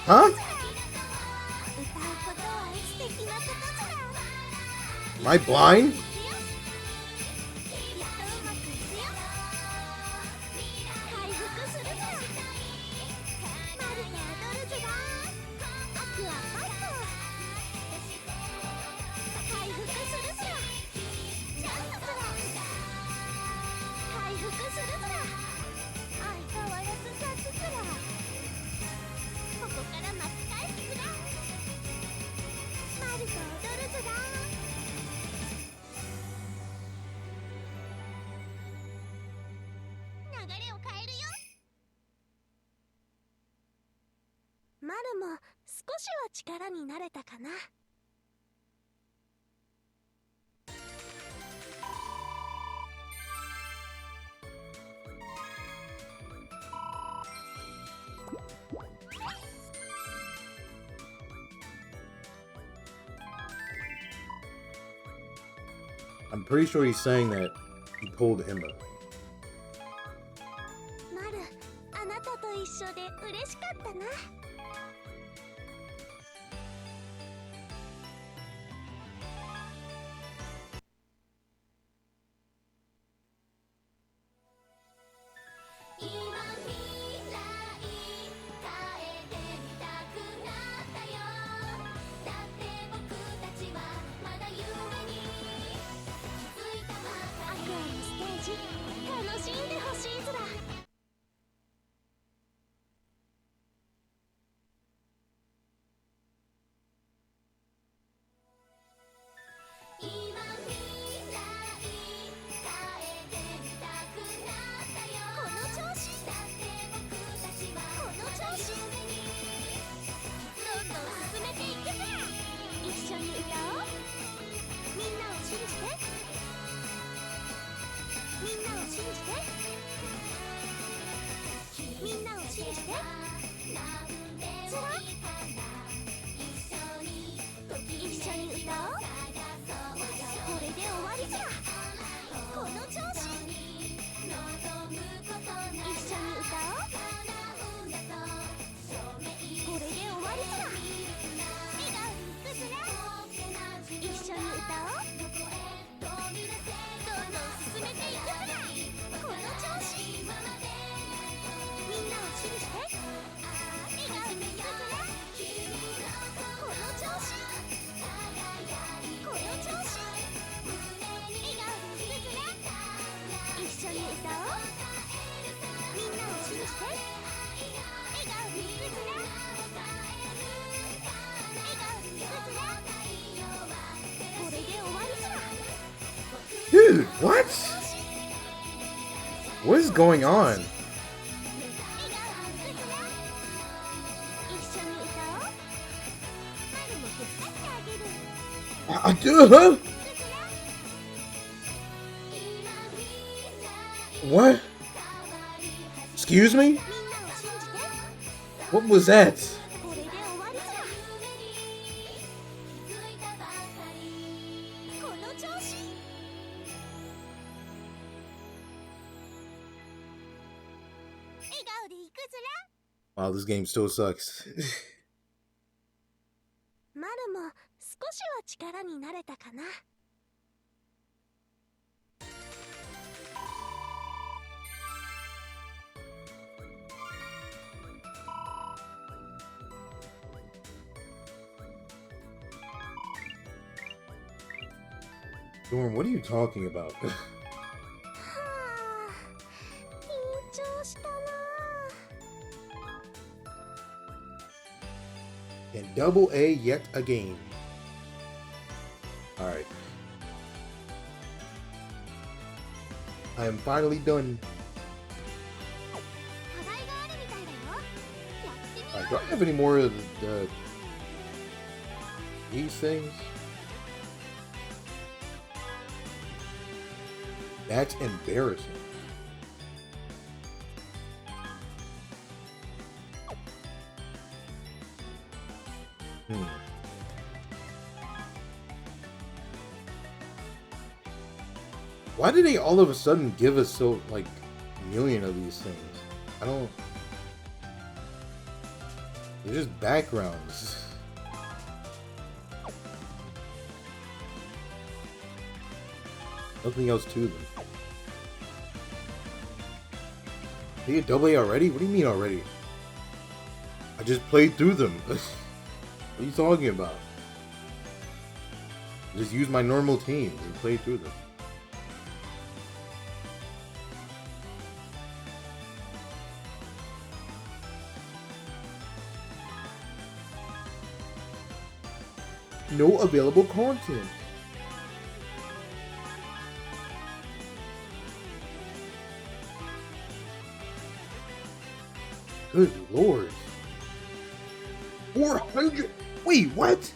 Huh? Am I blind? I'm pretty sure he's saying that he pulled Emma. Dude, what? What is going on? 一緒に歌おう。春も手伝ってあげる。 Huh? What? Excuse me? みんなを信じて。 What was that? これで終わりじゃ。この調子。笑顔でいくずら。 Wow, this game still sucks. マルも少しは力になれたかな。 Dorm, what are you talking about? はあ、緊張したな。 And double A yet again. Alright. I am finally done. 課題があるみたいだよ。やってみよ Alright, do I have any more of these things? That's embarrassing. Why did they all of a sudden give us so, like, a million of these things? I don't... They're just backgrounds. Nothing else to them. They get double A already? What do you mean already? I just played through them. What are you talking about? I just used my normal teams and played through them. No available content. Good lord. 400? Wait, what?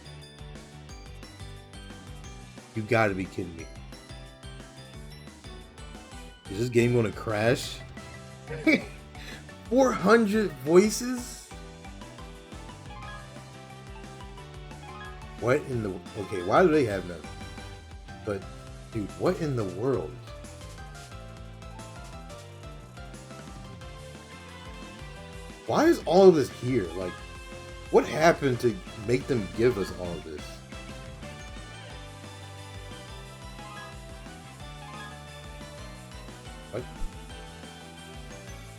You gotta be kidding me. Is this game gonna crash? 400 voices? What in the... Okay, why do they have none? But, dude, what in the world? Why is all of this here? Like, what happened to make them give us all of this? What?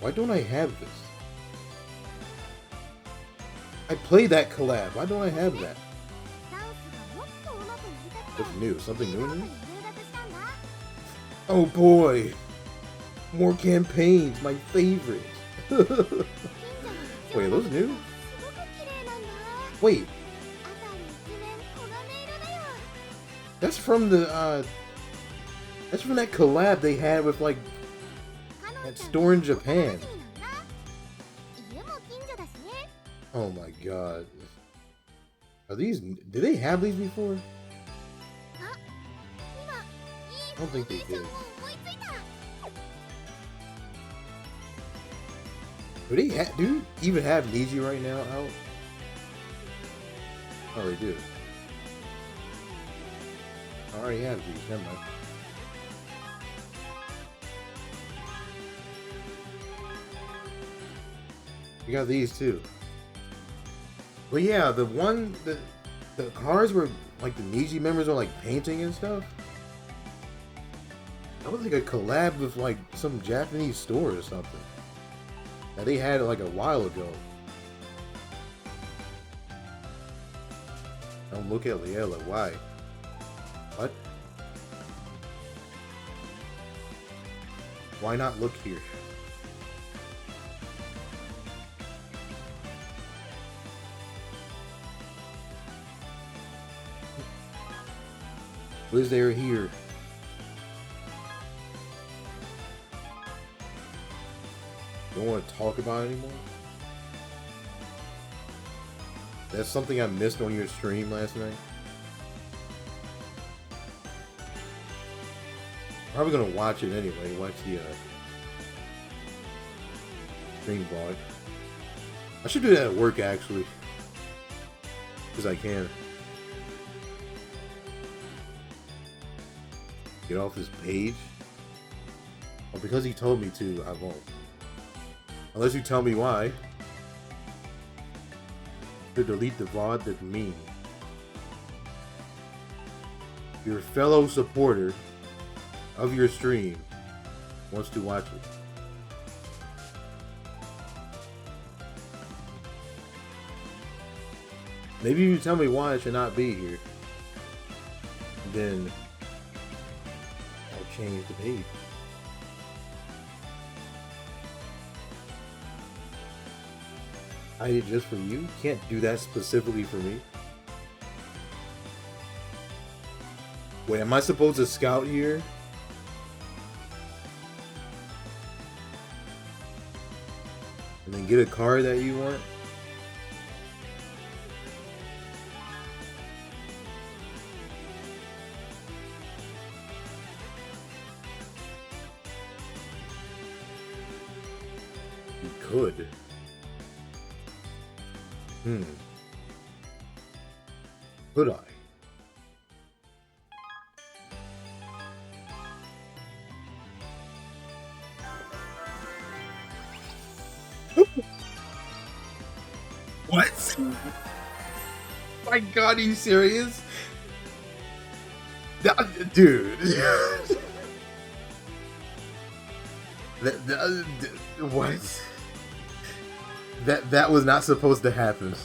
Why don't I have this? I played that collab. Why don't I have that? ダンスがもっと上手くなりたくて What's new? Something new in 入 here? 学したんだ。 Oh boy! More campaigns, my favorite. Wait, are those new? すごく綺麗なんだ。 Wait, 辺り一面黄金色だよ。 that's from the that's from that collab they had with like カノン that ちゃん store in Japan. 幼馴染なんだ。家も近所だしね。 Oh my god. Are these did they have these before? あ、今いい I don't think they フォーメーション did. を思いついた。 Do you even have Niji right now out? Oh, they do. I already have these. Never mind. You got these too. But yeah, the cars were like the Niji members were like painting and stuff. That was like a collab with like some Japanese store or something that they had like a while ago. Don't look at Liela. Why? What? Why not look here? What is there here? You don't want to talk about it anymore? That's something I missed on your stream last night. Probably gonna watch it anyway. Watch the stream vlog. I should do that at work actually, because I can. Get off this page. Well, because he told me to, I won't. Unless you tell me why. To delete the VOD that mean. Your fellow supporter of your stream wants to watch it. Maybe you tell me why I should not be here. Then I'll change the page. I did it just for you? Can't do that specifically for me. Wait, am I supposed to scout here? And then get a card that you want? You could. Could I? What? My God, are you serious? Dude. What? That was not supposed to happen.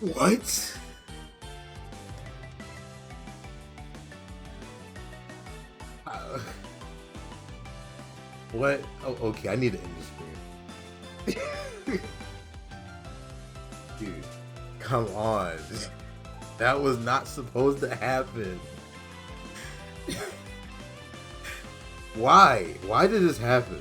What? What? Oh, okay, I need to end this stream. Dude, come on. That was not supposed to happen. Why? Why did this happen?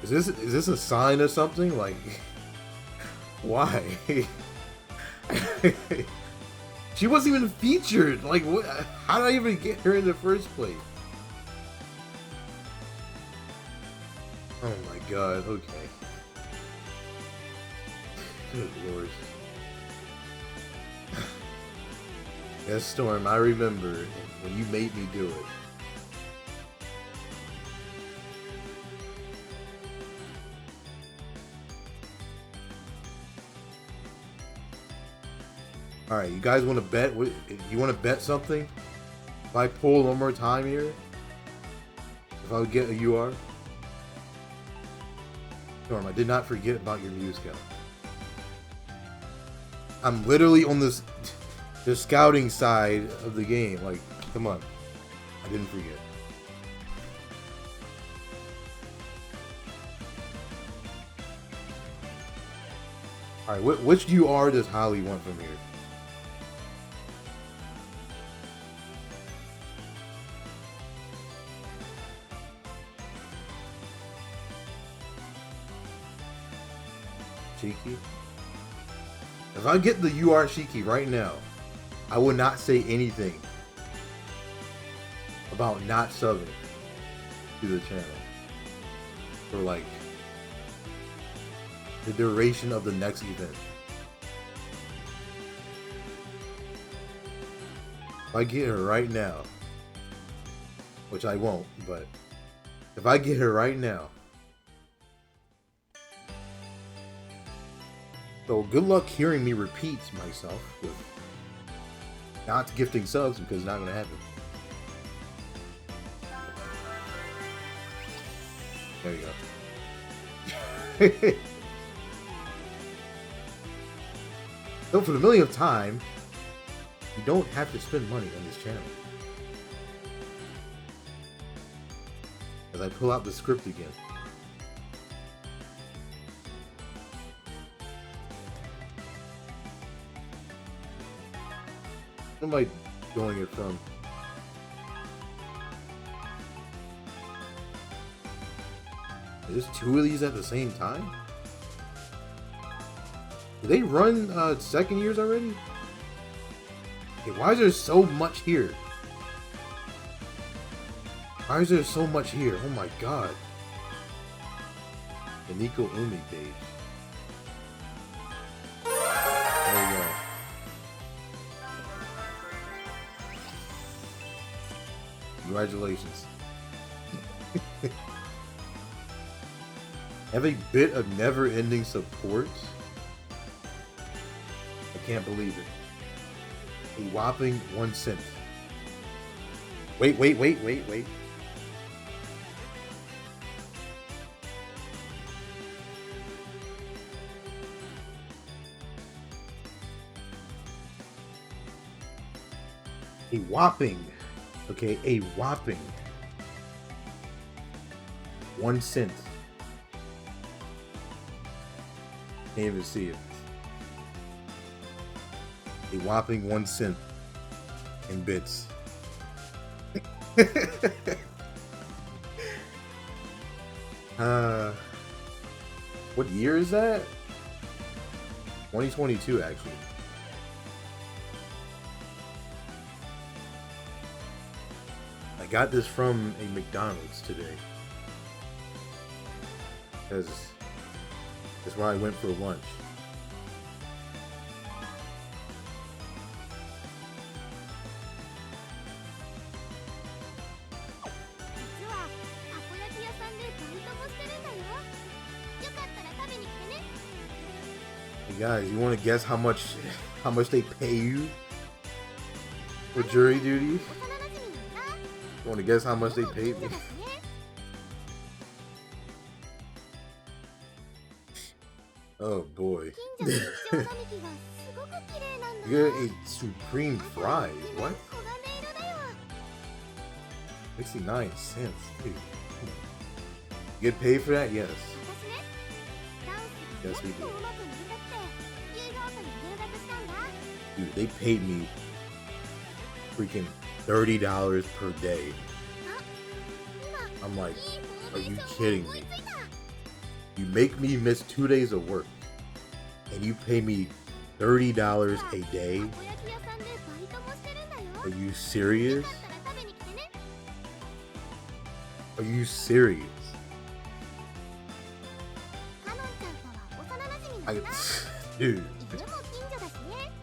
Is this a sign or something? Like, why? She wasn't even featured. Like, what? How did I even get her in the first place? Oh my God. Okay. Good Lord. Yes, Storm. I remember when you made me do it. All right, you guys want to bet? You want to bet something? If I pull one more time here, if I would get a UR. Storm, I did not forget about your muse count. I'm literally on the scouting side of the game. Like, come on, I didn't forget. All right, which UR does Holly want from here? Shiki? If I get the UR Shiki right now, I would not say anything about not subbing to the channel for like the duration of the next event. If I get her right now, which I won't, but if I get her right now, so good luck hearing me repeat myself with not gifting subs because it's not going to happen. There you go. So for the millionth time, you don't have to spend money on this channel. As I pull out the script again. What am I doing it from? There's two of these at the same time? Do they run second years already? Okay, why is there so much here? Why is there so much here? Oh my god. The Nico Umi page. There we go. Congratulations. Have a bit of never-ending support. I can't believe it. A whopping 1 cent. Wait. A whopping, okay, a whopping 1 cent. Can't even see it. A whopping 1 cent in bits. What year is that? 2022, actually. I got this from a McDonald's today. Because that's where I went for lunch. Hey guys, you want to guess how much they pay you for jury duty? You want to guess how much they paid me? Oh boy. You get a supreme fries. What? 69 cents. Dude. You get paid for that? Yes. Yes, we do. Dude, they paid me freaking $30 per day. I'm like, are you kidding me? You make me miss 2 days of work, and you pay me $30 a day? Are you serious? Are you serious? Dude.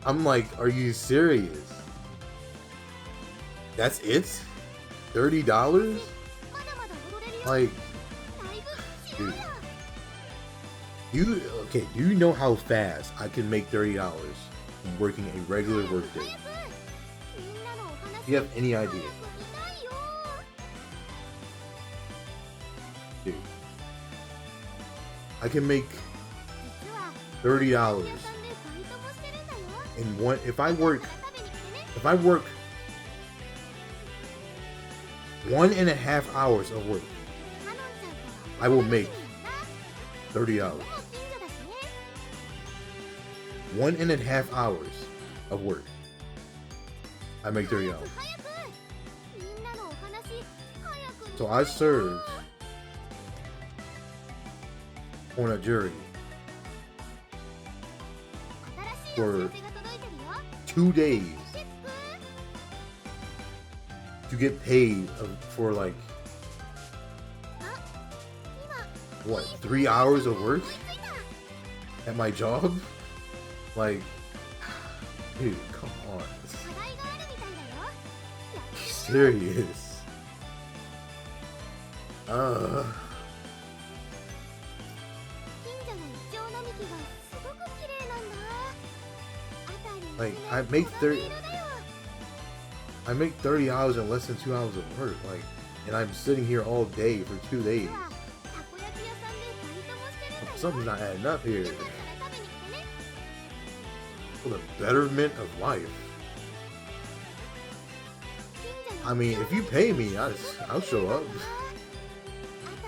I'm like, are you serious? That's it? $30? Like, dude. Do you know how fast I can make $30 from working a regular workday? Do you have any idea? Dude. I can make $30 in one. If I work 1.5 hours of work, I will make $30. 1.5 hours of work, I make $30. So I served on a jury for 2 days to get paid for like what, 3 hours of work at my job? Like, dude, come on. Serious. Like, I make $30 in less than 2 hours of work, like, and I'm sitting here all day for 2 days. Something's not adding up here. For the betterment of life. I mean, if you pay me, I'll show up.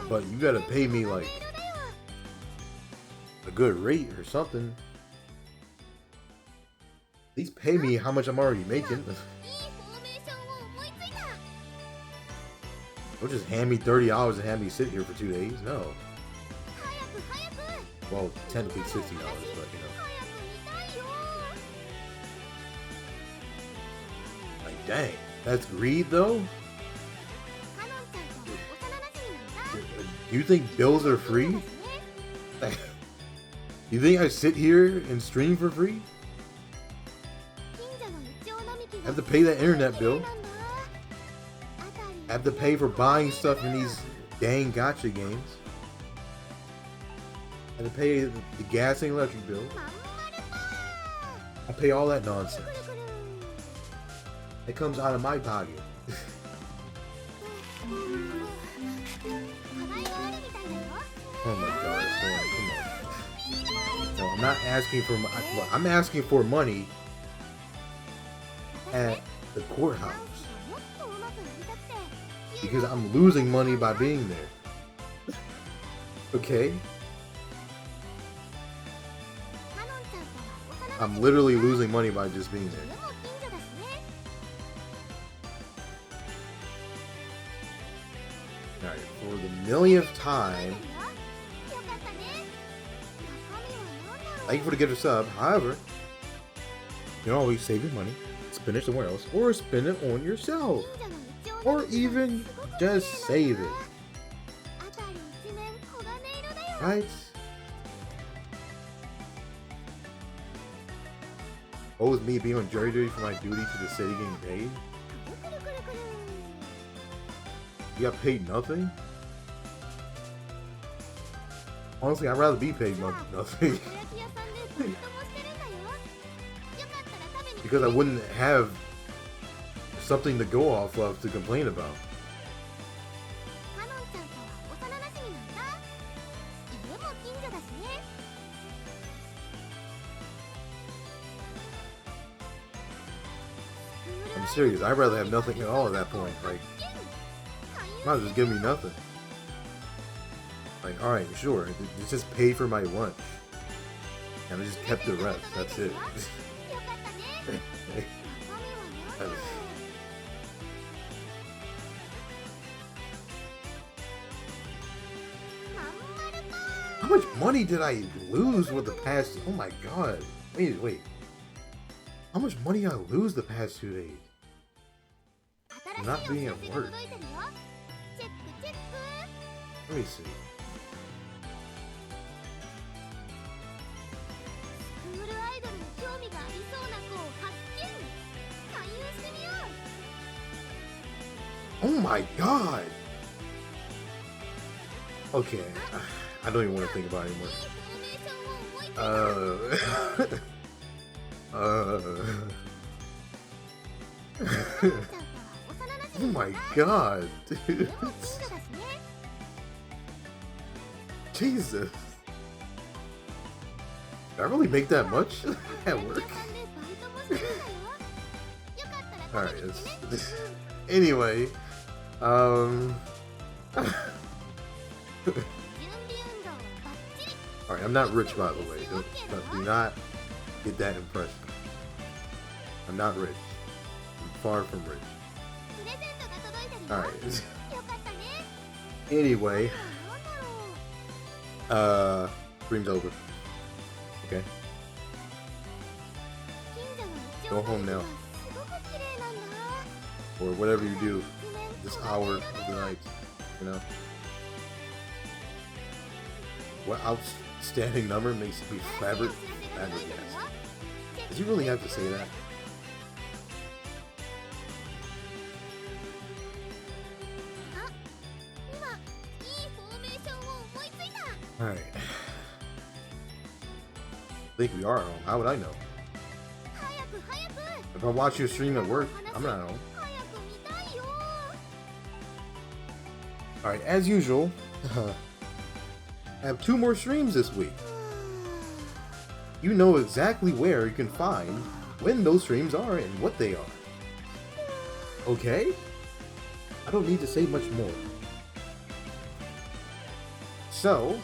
But you gotta pay me like a good rate or something. At least pay me how much I'm already making. Don't just hand me $30 and have me sit here for 2 days. No. Well, technically $60, but you know. Like, dang. That's greed, though? Do you think bills are free? You think I sit here and stream for free? I have to pay that internet bill. I have to pay for buying stuff in these dang gacha games. I have to pay the gas and electric bill. I pay all that nonsense. It comes out of my pocket. Oh my god, come on. No, I'm not asking for I'm asking for money at the courthouse. Because I'm losing money by being there. Okay? I'm literally losing money by just being there. Alright, for the millionth time, thank you for the gift of sub. However, you can always save your money, spend it somewhere else, or spend it on yourself. Or even just save it. Right? Oh, it's me being on jury duty for my duty to the city getting paid? You got paid nothing? Honestly, I'd rather be paid nothing. Because I wouldn't have something to go off of to complain about. I'm serious, I'd rather have nothing at all at that point. Like, might as well just give me nothing. Like, alright, sure, it's just paid for my lunch. And I just kept the rest, that's it. How much money did I lose with the past? Oh my god. Wait. How much money did I lose the past 2 days? Not being at work. Let me see. Oh my god! Okay, I don't even want to think about it anymore. Oh my god, dude. Jesus. Did I really make that much at work? Alright, anyway, alright, I'm not rich, by the way. Do not get that impression. I'm not rich. I'm far from rich. Alright. Anyway. Stream's over. Okay. Go home now. Or whatever you do this hour of the night, you know? What outstanding number makes me flabbergasted? Did you really have to say that? Alright. I think we are home. How would I know? If I watch your stream at work, I'm not home. Alright, as usual, I have 2 more streams this week. You know exactly where you can find when those streams are and what they are. Okay? I don't need to say much more. So,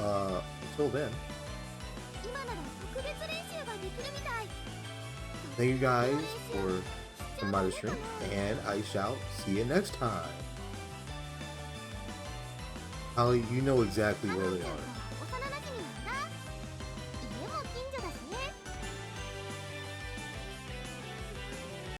until then, Thank you guys for my stream, and I shall see you next time. Holly, you know exactly where they are.